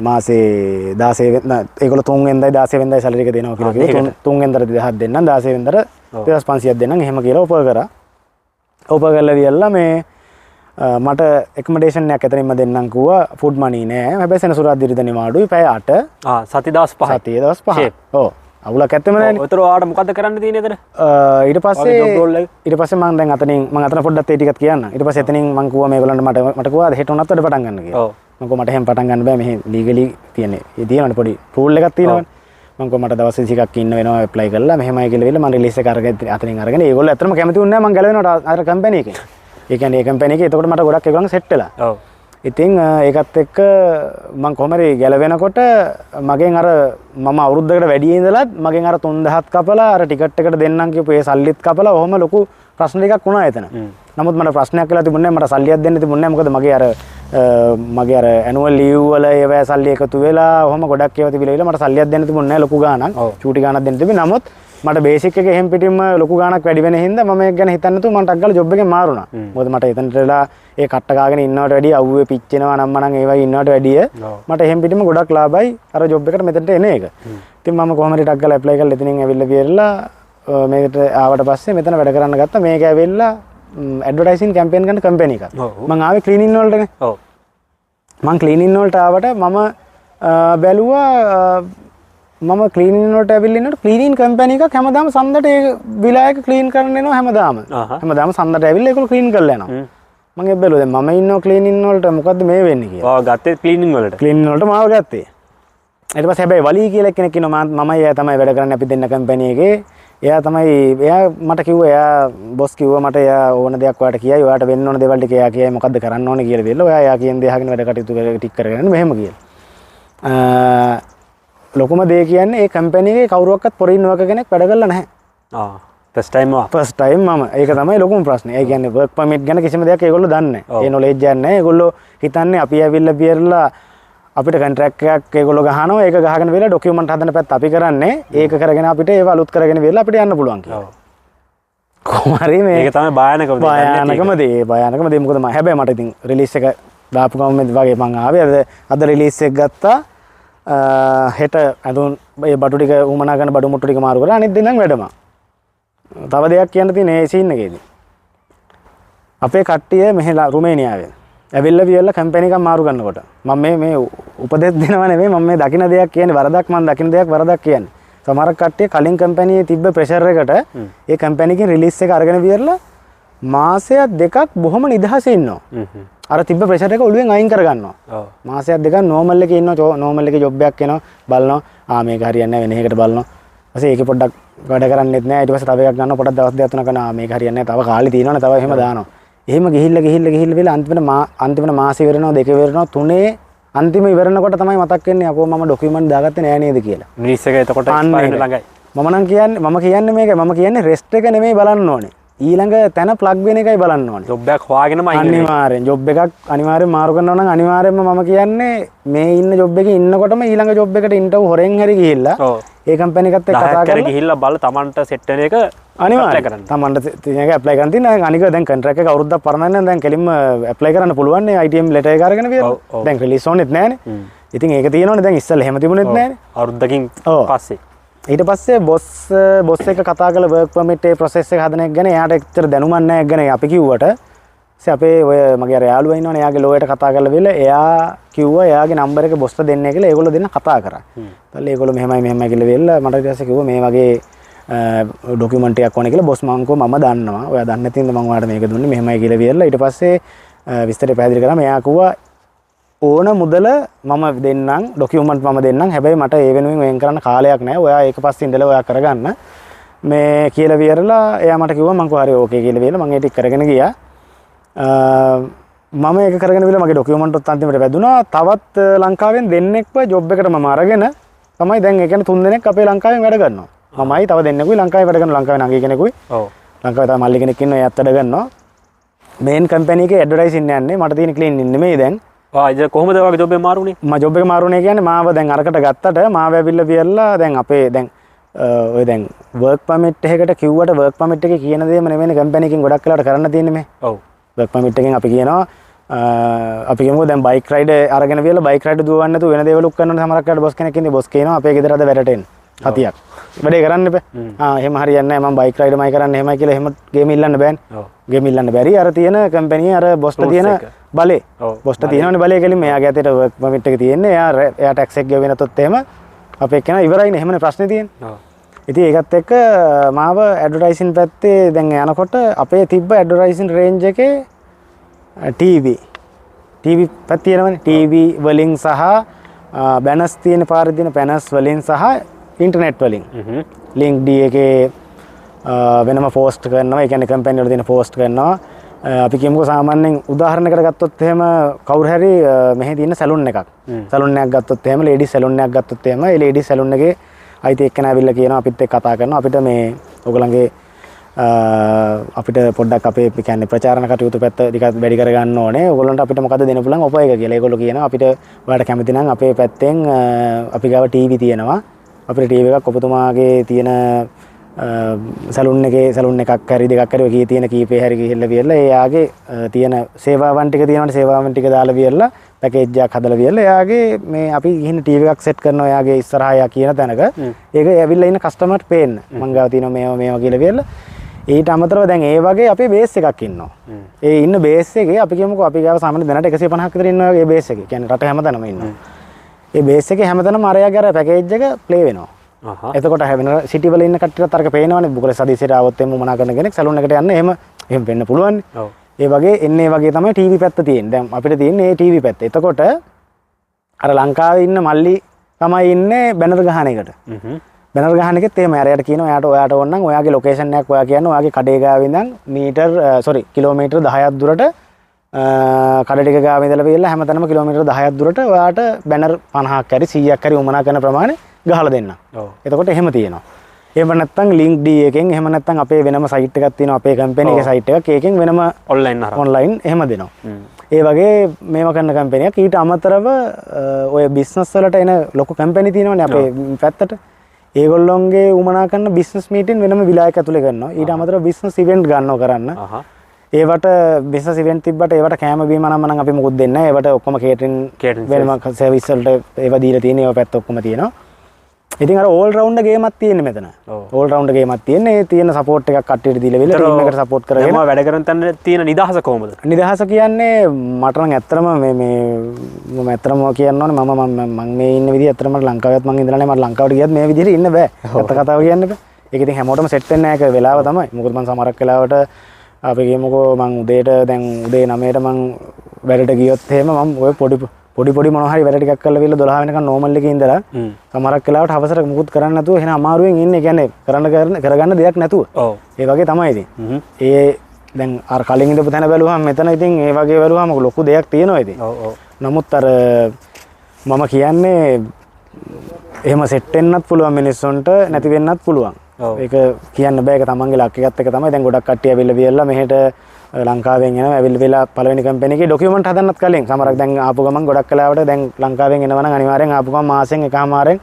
මාසේ 16 වෙනිදා ඒගොල්ලෝ 3 වෙනිදායි 16 වෙනිදායි සැලරි එක දෙනවා කියලා කිව්වා. 3 වෙනිදාට 2000ක් දෙන්නම් 16 වෙනිදාට 2500ක් දෙන්නම් එහෙම කියලා ඔෆර් කරා. ඔෆර් කරලා වියල්ලා මේ මට එකමඩේෂන් එකක් ඇතනින්ම දෙන්නම් කිව්වා ෆුඩ් මනි නෑ හැබැයි සෙනසුරාදා දිරිද නිමාඩුයි පැය 8 සති දවස් 5 සතියේ දවස් 5 ඔව් අවුලක් ඇත්තෙම නෑනේ. ඔතන ඔයාලට මොකද්ද කරන්න තියෙන්නේ එතන? ඊට පස්සේ මම දැන් මම අතන පොඩ්ඩක් ඒ ටිකත් කියන්න. ඊට පස්සේ එතනින් මම කිව්වා මේගොල්ලන්ට මට කිව්වා හෙට උනත් වැඩ පටන් ගන්න කියලා. ඔව්. මම කිව්වා මට එහෙම පටන් ගන්න බෑ මෙහි ලීගලි තියෙන්නේ. ඒ තියෙනවනේ පොඩි රූල් එකක් තියෙනවනේ. මම කිව්වා මට දවස් 20ක් ඉන්න වෙනවා ඇප්ලයි කරලා මෙහෙමයි කියලා විල මම රිලීස් එක අතනින් අරගෙන ඒගොල්ලෝ ඇත්තටම කැමති වුණේ නෑ මම ගැලවෙනවා අර කම්පැනි එකෙන්. ඒ කියන්නේ ඒ කම්පැනි එකේ එතකොට මට ගොඩක් ඒගොල්ලන් සෙට් වෙලා. ඔව්. ඉතින් ඒකත් එක්ක මම කොහොම හරි ගැලවෙනකොට මගෙන් අර මම අවුරුද්දකට වැඩි ඉඳලත් මගෙන් අර 3000ක් කපලා අර ටිකට් එකට දෙන්නම් කියපු ඒ සල්ලිත් කපලා ඔහොම ලොකු ප්‍රශ්න ටිකක් වුණා එතන. නමුත් මට ප්‍රශ්නයක් කියලා තිබුණේ නැහැ මට සල්ලියක් දෙන්න තිබුණේ නැහැ මොකද මගේ අර ඇනුවල් ලීව් වල ඒවැ සල්ලි එකතු වෙලා ඔහොම ගොඩක් ඒවා තිබිලා මට සල්ලියක් දෙන්න තිබුණේ නැහැ ලොකු ගාණක්. චූටි ගාණක් දෙන්න තිබුණේ. නමුත් මට බේසික් එක එහෙම් පිටින්ම ලොකු ගාණක් වැඩි වෙන හින්දා මම ඒක ගැන හිතන්නේ නැතුව මම ටක් ගාලා ජොබ් එකෙන් මාරුණා. මොකද මට එතනට වෙලා ඒ කට්ට ගාගෙන ඉන්නවට වැඩිය අවුවේ පිච්චෙනවා නම් මනම් ඒවයි ඉන්නවට වැඩිය මට එහෙම් පිටින්ම ගොඩක් ලාභයි අර ජොබ් එකට මෙතනට එන එක. ඉතින් මම කොහොම හරි ටක් ගාලා ඇප්ලයි කරලා එතනින් ඇවිල්ලා ගියලා මේකට ආවට පස්සේ මෙතන වැඩ කරන්න ගත්තා. මේක ඇවිල්ලා ඇඩ්වර්ටයිසින් කැම්පේන් කරන කම්පැනි එකක්. මම ආවේ ක්ලීනින් වලටනේ. ඔව්. මම ක්ලීනින් වලට ආවට මම බැලුවා මම ක්ලීනින් වලට ඇවිල්ලා ඉන්නකොට ක්ලීනින් කම්පැනි එකක් හැමදාම සඳට ඒ විලායක ක්ලීන් කරන්න එනවා හැමදාම. හැමදාම සඳට ඇවිල්ලා ඒගොල්ලෝ ක්ලීන් කරලා යනවා. මම ඒක බැලුවා දැන් මම ඉන්නවා ක්ලීනින් වලට මොකද්ද මේ වෙන්නේ කියලා. ඔව් ගත්තේ ක්ලීනින් වලට. ක්ලීනින් වලට මාව ගත්තේ. ඊට පස්සේ හැබැයි වලී කියලා කෙනෙක් ඉන්නවා මම එයා තමයි වැඩ කරන්නේ අපි දෙන්න කම්පැනි එකේ. එයා මට කිව්වා එයා බොස් කිව්වා මට එයා ඕන දෙයක් ඔයාලට කියයි ඔයාලට වෙන්න ඕන දේවල් ටික එයා කියයි මොකද්ද කරන්න ඕනේ කියලා දෙල්ල ඔයා එයා කියන දේ අහගෙන වැඩ කටයුතු ටික කරගෙන මෙහෙම කියලා. ලොකුම දේ කියන්නේ ඒ කම්පැනි එකේ කවුරුවක්වත් පොරින් වර්ක කෙනෙක් වැඩ කරලා නැහැ. ෆස්ට් ටයිම් මම ඒක තමයි ලොකුම ප්‍රශ්නේ. ඒ කියන්නේ වර්ක් පර්මිට් ගැන කිසිම දෙයක් ඒගොල්ලෝ දන්නේ නැහැ. ඒ නොලෙජ් එකක් නැහැ. ඒගොල්ලෝ හිතන්නේ අපි ඇවිල්ලා පියරලා අපිට කොන්ට්‍රැක්ට් එකක් ඒගොල්ලෝ ගහනවා ඒක ගහගෙන වෙලා ඩොකියුමන්ට් හදන පැත්ත අපි කරන්නේ ඒක කරගෙන අපිට ඒව අලුත් කරගෙන වෙලා අපිට යන්න පුළුවන් කියලා. ඔව්. කොහොමරි මේක තමයි භයානකම දේ මොකද මම හැබැයි මට ඉතින් රිලීස් එක දාපු ගමන් මේ වගේ මං ආවේ අද රිලීස් එක ගත්තා හෙට අදුන් මේ බඩු ටික උමනා කරන බඩු මුට්ටු ටික මාරු කරලා අනිත් දිනෙන් වැඩම. තව දෙයක් කියන්න තියෙන ඒ සීන් එකේදී අපේ කට්ටිය මෙහෙලා රුමේනියාවෙන් ඇවිල්ලා වියල්ලා කම්පැනි එකක් මාරු කරනකොට මම මේ උපදෙස් දෙනවා නෙමෙයි මම මේ දකින්න දෙයක් කියන්නේ වරදක් මම දකින්න දෙයක් වරදක් කියන්නේ. සමහර කට්ටිය කලින් කම්පැනියේ තිබ්බ ප්‍රෙෂර් එකට ඒ කම්පැනි එකෙන් රිලීස් එක අරගෙන වියල්ලා මාසයක් දෙකක් බොහොම නිදහසේ ඉන්නවා. අර තිබ්බ ප්‍රෙෂර් එක ඔළුවෙන් අයින් කරගන්නවා. ඔව්. මාසයක් දෙකක් නෝමල් එකේ ඉන්නවා. නෝමල් එකේ ජොබ් එකක් එනවා. බලනවා. මේක හරියන්නේ නැහැ වෙන එකකට බලනවා. ඊපස්සේ ඒකේ පොඩ්ඩක් වැඩ කරන්නෙත් නැහැ. ඊට පස්සේ තව එකක් ගන්නවා. පොඩ්ඩක් දවස් දෙකක් තුනක් කරනවා. මේක හරියන්නේ නැහැ. තව කාලේ තියෙනවනේ. තව එහෙම දානවා. එහෙම ගිහිල්ලා වෙලා අන්තිමට මාසෙ ඉවරනවා දෙක ඉවරනවා තුනේ අන්තිම ඉවරනකොට තමයි මතක් වෙන්නේ අපෝ මම ඩොකියුමන්ට් දාගත්තේ නෑ නේද කියලා. රිලීස් එක එතකොට එක්ස්පයර් ළඟයි. මම කියන්නේ රෙස්ට් එක නෙමෙයි බලන්න ඕනේ. ඊළඟ තැන ප්ලග් වෙන එකයි බලන්න ඕනේ. ජොබ් එකක් හොයාගෙනම අනිවාර්යෙන් ජොබ් එකක් අනිවාර්යෙන් මාරු කරනවා නම් අනිවාර්යෙන්ම මම කියන්නේ මේ ඉන්න ජොබ් එකේ ඉන්නකොටම ඊළඟ ජොබ් එකට ඉන්ටර්වයුව හොරෙන් හරි ගිහිල්ලා ඒ කම්පැනි එකත් එක්ක කතා කරලා ගිහිල්ලා බල තමන්ට සෙට් වෙන එක අනිවාර්යෙන් තමන්ට තියෙන එක ඇප්ලයි කරන්න තියෙන අනික දැන් කොන්ට්‍රැක්ට් එක අවුරුද්දක් පරණ නම් දැන් කෙලින්ම ඇප්ලයි කරන්න පුළුවන් නේ ITM ලෙටර් එක අරගෙන වියලා දැන් රිලීස් ඕනෙත් නැහනේ ඉතින් ඒක තියෙනවනේ දැන් ඉස්සෙල්ලා එහෙම තිබුණෙත් නැහනේ අවුරුද්දකින් පස්සේ ඊට පස්සේ බොස් එක කතා කරලා වර්ක් පර්මිට් ඒ ප්‍රොසෙස් එක හදන එක ගැන එයාට එච්චර දැනුමක් නැහැ ඒක ගැන අපි කිව්වට ඊපස්සේ අපේ ඔය මගේ අර යාළුවා ඉන්නවනේ එයාගේ ලෝයට කතා කරලා වෙල එයා කිව්වා එයාගේ නම්බර් එක බොස්ට දෙන්නේ කියලා ඒගොල්ලෝ දෙන්න කතා කරා. ඊට ඒගොල්ලෝ මෙහෙමයි කියලා වෙල මට ඊට පස්සේ කිව්වා මේ වගේ ඩොකියුමන්ට් එකක් ඕනේ කියලා බොස් මං කිව්වා මම දන්නවා. ඔයා දන්නේ නැති හින්දා මං ඔයාලට මේක දුන්නේ මෙහෙමයි කියලා වෙල ඊට පස්සේ විස්තරය පැහැදිලි කරාම එයා කිව්වා ඕන මුදල මම දෙන්නම් ඩොකියුමන්ට් මම දෙන්නම් හැබැයි මට ඒ වෙනුවෙන් වෙන් කරන්න කාලයක් නැහැ ඔයා ඒක පස්සේ ඉඳලා ඔයා කරගන්න මේ කියලා විතරලා එයා මට කිව්වා මං කොහරි ඕකේ කියලා විතරලා මම ඒ ටික කරගෙන ගියා මම ඒක කරගෙන විල මගේ ඩොකියුමන්ට් උත් අන්තිමට වැදුනා තවත් ලංකාවෙන් දෙන්නෙක්ව ජොබ් එකට මම අරගෙන තමයි දැන් ඒ කියන්නේ 3 දෙනෙක් අපේ ලංකාවෙන් වැඩ කරනවා මමයි තව දෙන්නෙකුයි ලංකාවේ වැඩ කරනවා ලංකාවේ නංගි කෙනෙකුයි ඔව් ලංකාවේ තව මල්ලි කෙනෙක් ඉන්නවා එයාත් වැඩ කරනවා මේන් කම්පැනි එකේ ඇඩ්වර්ටයිසින් යන්නේ මට තියෙන ක්ලීන් නෙමෙයි දැන් කොහොමද ඔයාගේ ජොබ් එක මාරුනේ? මම ජොබ් එක මාරුනේ කියන්නේ මාව දැන් අරකට ගත්තට මාව ඇවිල්ලා වියල්ලා දැන් අපේ දැන් ඔය දැන් වර්ක් පර්මිට් එකකට කිව්වට වර්ක් පර්මිට් එකේ කියන දේම නෙමෙයි කම්පැනි එකෙන් ගොඩක් වෙලාවට කරන්න තියෙන්නේ මේ. ඔව්. වර්ක් පර්මිට් එකෙන් අපි කියනවා අපි කියමුකෝ දැන් බයික් රයිඩ් අරගෙන වියල්ලා බයික් රයිඩ් දුවන්න නැතුව වෙන දේවල් උක් කරනකොට සමහරක් වෙලාවට බොස් කෙනෙක් ඉන්නේ බොස් කියනවා අපේ ගෙදර අද වැඩට එන්න. හතියක්. වැඩේ කරන්න එපා. එහෙම හරියන්නේ නැහැ මම බයික් රයිඩ්මයි කරන්නේ එහෙමයි කියලා එහෙම ගේම් ඉල්ලන්න බෑනේ. ඔව්. ගේම් ඉල්ලන්න බැරි අර තියෙන කම්පැනි අර බොස්ට තියෙන බලේ. බොස්ට තියෙනවනේ බලය කෙලින්ම එයාගේ අතේට වර්ක් පර්මිට් එක තියෙන්නේ. එයා ටැක්ස් එක ගෙවෙ නැතොත් එහෙම අපේ කෙනා ඉවරයිනේ. එහෙමනේ ප්‍රශ්නේ තියෙන්නේ. ඔව්. ඉතින් ඒකත් එක්ක මාව ඇඩ්වර්ටයිසින් පැත්තේ දැන් යනකොට අපේ තිබ්බ ඇඩ්වර්ටයිසින් රේන්ජ් එකේ TV පැත්ත තියෙනවනේ. TV වලින් සහ බැනර්ස් තියෙන පාරේ දින බැනර්ස් වලින් සහ ඉන්ටර්නෙට් වලින්. LinkedIn එකේ වෙනම පෝස්ට් කරනවා. ඒ කියන්නේ කම්පැනි වල දෙන පෝස්ට් කරනවා. අපි කියමුකෝ සාමාන්‍යයෙන් උදාහරණයකට ගත්තොත් එහෙම කවුරු හරි මෙහි තියෙන සැලුන් එකක්. සැලුන් එකක් ගත්තොත් එහෙම ලේඩි සැලුන් එකක් ගත්තොත් එහෙම ඒ ලේඩි සැලුන් එකේ අයිති එක්කෙනා ඇවිල්ලා කියනවා අපිත් එක්ක කතා කරනවා අපිට මේ ඔයගොල්ලන්ගේ අපිට පොඩ්ඩක් අපේ කියන්නේ ප්‍රචාරණ කටයුතු පැත්ත ටිකක් වැඩි කරගන්න ඕනේ. ඔයගොල්ලන්ට අපිට මොකද දෙන්න පුළුවන් ඔප එක කියලා. ඒගොල්ලෝ කියනවා අපිට ඔයාලට කැමති නම් අපේ පැත්තෙන් අපි ගාව TV තියෙනවා. අපිට TV එකක් ඔබතුමාගේ තියෙන සැලුන් එකක් හරි දෙකක් හරි ඔය තියෙන කීපේ හරි ගිහිල්ලා වියලා එයාගේ තියෙන සේවාවන් ටික තියෙනවානේ සේවාවන් ටික දාලා වියලා පැකේජ් එකක් හදලා වියලා එයාගේ මේ අපි ගිහින් TV එකක් සෙට් කරනවා එයාගේ ඉස්සරහා එයා කියන තැනක ඒක ඇවිල්ලා ඉන්න කස්ටමර්ට පේන්න මං ගාව තියෙනවා මේවා කියලා වියලා ඊට අමතරව දැන් ඒ වගේ අපේ බේස් එකක් ඉන්නවා ඒ ඉන්න බේස් එකේ අපි කියමුකෝ අපි ගාව සාමාන්‍ය දැනට 150ක් විතර ඉන්නවා ඒ බේස් එකේ කියන්නේ රට හැමතැනම ඉන්නවා ඒ බේස් එකේ හැමතැනම අරයාගේ අර පැකේජ් එක ප්ලේ වෙනවා එතකොට වෙන සිටි වල ඉන්න කට්ටියත් අරක පේනවනේ බුකල සදීසයට આવොත් එම්ම මොනා කරන කෙනෙක් සැලුන් එකට යන්න එහෙම වෙන්න පුළුවන්. ඔව්. ඒ වගේ එන්නේ වගේ තමයි ටීවී පැත්ත තියෙන්නේ. දැන් අපිට තියෙන්නේ මේ ටීවී පැත්ත. එතකොට අර ලංකාවේ ඉන්න මල්ලි තමයි ඉන්නේ බැනර් ගහන එකට. බැනර් ගහන එකෙත් එහෙම අරයට කියනවා ඔයාට ඕන නම් ඔයාගේ ලොකේෂන් එකක් ඔයා කියන්න ඔයාගේ කඩේ ගාවේ ඉඳන් කිලෝමීටර් 10ක් දුරට කඩ ටික ගාවේ ඉඳලා වෙලා හැමතැනම කිලෝමීටර් 10ක් දුරට ඔයාට බැනර් 50ක් හරි 100ක් හරි උමනා කරන ප්‍රමාණය ගහලා දෙන්න. ඔව්. එතකොට එහෙම තියෙනවා. එහෙම නැත්නම් LinkedIn එකෙන් එහෙම නැත්නම් අපේ වෙනම සයිට් එකක් තියෙනවා අපේ කම්පැනි එකේ සයිට් එකක් ඒකෙන් වෙනම ඔන්ලයින් එහෙම දෙනවා. ඒ වගේ මේව කරන කම්පැනියක්. ඊට අමතරව ඔය බිස්නස් වලට එන ලොකු කම්පැනි තියෙනවනේ අපේ පැත්තට. ඒගොල්ලොන්ගේ උමනා කරන බිස්නස් මීටින් වෙනම විලායක ඇතුලේ කරනවා. ඊට අමතරව බිස්නස් ඉවෙන්ට් ගන්නව කරන්න. ඒවට බිස්නස් ඉවෙන්ට් තිබ්බට ඒවට කෑම බීම නම් අපි මොකුත් දෙන්නේ නැහැ. ඒවට ඔක්කොම කේටරින් වෙනම සර්විස් වලට ඒව දීලා තියෙන ඒව පැත්ත ඔක්කොම තියෙනවා. ඉතින් අර ඕල් රවුන්ඩ් ගේමක් තියෙන්නේ මෙතන. ඕල් රවුන්ඩ් ගේමක් තියෙන්නේ. ඒ තියෙන සපෝට් එකක් කට්ටියට දීලා විල ටීම් එකට සපෝට් කරගෙන මම වැඩ කරන තැන තියෙන නිදහස කොහොමද? නිදහස කියන්නේ මට නම් ඇත්තටම මේ මම ඇත්තටම කියන්න ඕනේ මම මේ ඉන්න විදිහ ඇත්තටම ලංකාවෙත් මං ඉඳලා නැහැ. මට ලංකාවට ගියත් මේ විදිහට ඉන්න බෑ. ඇත්ත කතාව කියන්න බෑ. ඒක ඉතින් හැමෝටම සෙට් වෙන්නේ නැහැ. ඒක වෙලාව තමයි. මොකද මං සමහරක් වෙලාවට අපි කියමුකෝ මං උදේට දැන් උදේ 9ට මං වැඩට ගියොත් එහෙම මම ඔය පොඩි මොනවා හරි වැඩ ටිකක් කරලා විල 12 වෙනකන් නෝමල් එකේ ඉඳලා සමහරක් වෙලාවට හවසට මුකුත් කරන්න නැතුව එහෙනම් අමාරුවෙන් ඉන්නේ. කියන්නේ කරගන්න දෙයක් නැතුව. ඔව්. ඒ වගේ තමයි ඉතින්. ඒ දැන් අර කලින් ඉඳපු තැන බැලුවම මෙතන ඉතින් ඒ වගේ බැලුවම ලොකු දෙයක් තියෙනවා ඉතින්. ඔව් ඔව්. නමුත් අර මම කියන්නේ එහෙම සෙට් වෙන්නත් පුළුවන් මිනිස්සුන්ට නැති වෙන්නත් පුළුවන්. ඒක කියන්න බෑ. ඒක තමන්ගේ ලක් එකත් එක තමයි. දැන් ගොඩක් කට්ටිය ඇවිල්ලා මෙහෙට ලංකාවෙන් එනවා ඇවිල්ලා පළවෙනි කම්පැනි එකේ ඩොකියුමන්ට් හදන්නත් කලින් සමහරක් දැන් ආපු ගමන් ගොඩක් කලාවට දැන් ලංකාවෙන් එනවා නම් අනිවාර්යෙන් ආපු ගමන් මාසෙන් එකමාරෙන්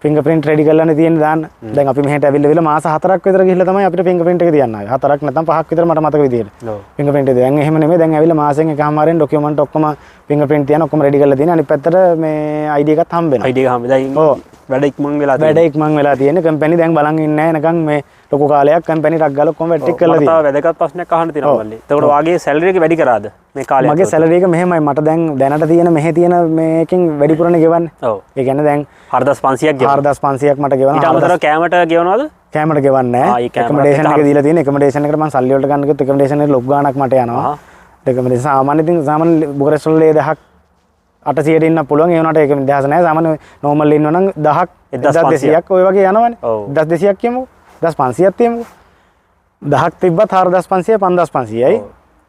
ෆින්ගර්ප්‍රින්ට් රෙඩි කරලානේ තියෙන්නේ දාන්න. දැන් අපි මෙහෙට ඇවිල්ලා මාස 4ක් විතර ගිහිල්ලා තමයි අපිට ෆින්ගර්ප්‍රින්ට් එක තියන්න ආවේ. 4ක් නැත්නම් 5ක් විතර මට මතක විදියට. ෆින්ගර්ප්‍රින්ට් එක දැන් එහෙම නෙමෙයි. දැන් ඇවිල්ලා මාසෙන් එකමාරෙන් ඩොකියුමන්ට් ඔක්කොම ෆින්ගර්ප්‍රින්ට් තියන ඔක්කොම රෙඩි කරලා තියෙන. අනිත් පැත්තට මේ ID එකත් හම්බ වෙනවා. ID එක හම්බ. දැන් වැඩ ඉක්මන් වෙලා තියෙන්නේ. කම්පැනි දැන් බලන් ඉන්නේ නැහැ නිකන් මේ ලොකු කාලයක් කම්පැනි ටක් ගාලා ඔක්කොම වැට් ටික කරලා තියෙනවා. මට වැදගත් ප්‍රශ්නයක් අහන්න තියෙනවා මල්ලි. එතකොට වාගේ සැලරි එක වැඩි කරාද මේ කාලේ? මගේ සැලරි එක මෙහෙමයි. මට දැන් දැනට තියෙන මෙහෙ තියෙන මේකෙන් වැඩිපුරනේ ගෙවන්නේ. ඔව්. ඒ කියන්නේ දැන් 4500ක් ගෙවනවා. 4500ක් මට ගෙවනවා. ඊට අමතරව කෑමට ගෙවනවද? කෑමට ගෙවන්නේ නැහැ. එකමඩේෂන් එක දීලා තියෙන. එකමඩේෂන් එකට මම සල්ලි වලට ගන්න කිව්වොත් එකමඩේෂන් එකට ලොකු ගාණක් මට යනවා. එකමඩේෂන් සාමාන්‍ය බුකරෙස්ට් වල 1000ක් 800ට ඉන්න පුළුවන්. ඒ වුණාට ඒක නිදහස නැහැ. සාමාන්‍ය නෝමල් ඉන්නවා නම් 1000ක් 1200ක් ඔය වගේ යනවනේ. 1200ක් කියමු. 1500ක් තියමුකෝ. 1000ක් තිබ්බත් 4500 5500යි.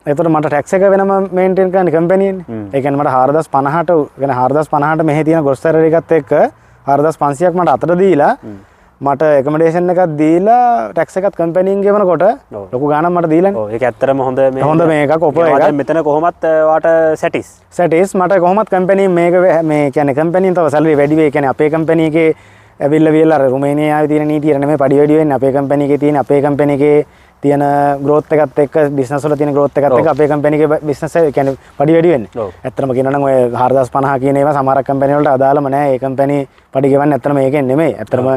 එතකොට මට ටැක්ස් එක වෙනම මේන්ටේන් කරන්න කම්පැනියනේ. ඒ කියන්නේ මට 4050ට කියන්නේ 4050ට මෙහි තියෙන ගොස් සැලරි එකත් එක්ක 4500ක් මට අතට දීලා මට එකමඩේෂන් එකක් දීලා ටැක්ස් එකත් කම්පැනියෙන් ගෙවනකොට ලොකු ගාණක් මට දීලානේ. ඔව් ඒක ඇත්තටම හොඳ මේකක් ඔපෝ එකක්. මෙතන කොහොමත් වාට සැටිස් මට කොහොමත් කම්පැනියෙන් මේ කියන්නේ කම්පැනියෙන් තව සැලරි වැඩි වෙයි. කියන්නේ අපේ කම්පැනි එකේ ඇවිල්ලා අර රුමේනියාවේ තියෙන නීතියට නෙමෙයි පඩි වැඩි වෙන්නේ. අපේ කම්පැනි එකේ තියෙන අපේ කම්පැනි එකේ තියෙන growth එකත් එක්ක බිස්නස් වල තියෙන growth එකත් එක්ක අපේ කම්පැනි එකේ බිස්නස් එක කියන්නේ පඩි වැඩි වෙන්නේ. ඇත්තටම කියනවා නම් ඔය 4050 කියන ඒවා සමහර කම්පැනි වලට අදාළම නැහැ. ඒ කම්පැනි පඩි ගෙවන්නේ ඇත්තටම ඒකෙන් නෙමෙයි. ඇත්තටම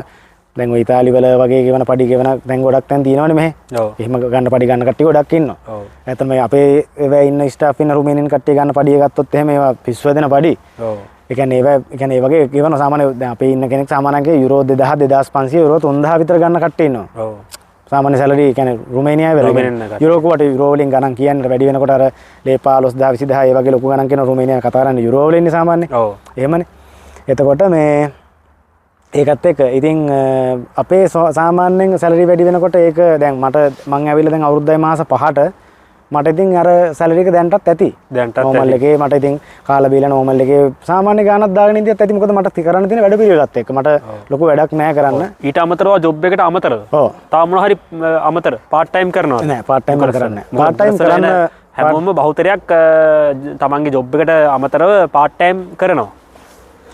දැන් ඔය ඉතාලි වල වගේ ගෙවන පඩි ගෙවන දැන් ගොඩක් තැන් තියෙනවනේ මෙහෙ. එහෙම ගන්න පඩි ගන්න කට්ටිය ගොඩක් ඉන්නවා. ඇත්තටම අපේ ඒවා ඉන්න ස්ටාෆ් ඉන්න රුමේනියන් කට්ටිය ගන්න පඩිය ගත්තොත් එහෙම ඒවා පිස්සුව දෙන පඩි. ඒ කියන්නේ ඒ වගේ ගෙවන සාමාන්‍ය දැන් අපේ ඉන්න කෙනෙක් සාමාන්‍යයෙන් යුරෝ 2000 2500 යුරෝ 3000 විතර ගන්න කට්ටිය ඉන්නවා. ඔව්. සාමාන්‍ය සැලරි කියන්නේ රුමේනියාවේ වෙලා යුරෝ කොට යුරෝ වලින් ගණන් කියන්නේ වැඩි වෙනකොට අර ලේ 15000 20000 ඒ වගේ ලොකු ගණන් කියන රුමේනියාව කතා කරන්නේ යුරෝ වලින් ඉන්නේ සාමාන්‍යයෙන්. ඔව්. එහෙමනේ. එතකොට මේ ඒකත් එක්ක ඉතින් අපේ සාමාන්‍යයෙන් සැලරි වැඩි වෙනකොට ඒක දැන් මට මං ඇවිල්ලා දැන් අවුරුද්දයි මාස 5ට මට ඉතින් අර සැලරි එක දැන්ටත් ඇති. නෝමල් එකේ මට ඉතින් කාලා බීලා නෝමල් එකේ සාමාන්‍ය ගාණක් දාගෙන ඉඳියත් ඇති. මොකද මට කරන්න තියෙන වැඩ පිළිවෙලත් එක්ක මට ලොකු වැඩක් නෑ කරන්න. ඊට අමතරව ජොබ් එකට අමතරව. ඔව්. තාම මොනවා හරි අමතර පාර්ට් ටයිම් කරනවා. නෑ පාර්ට් ටයිම් කරන්නේ නෑ. පාර්ට් ටයිම් කරන්න හැමෝම බහුතරයක් තමන්ගේ ජොබ් එකට අමතරව පාර්ට් ටයිම් කරනවා.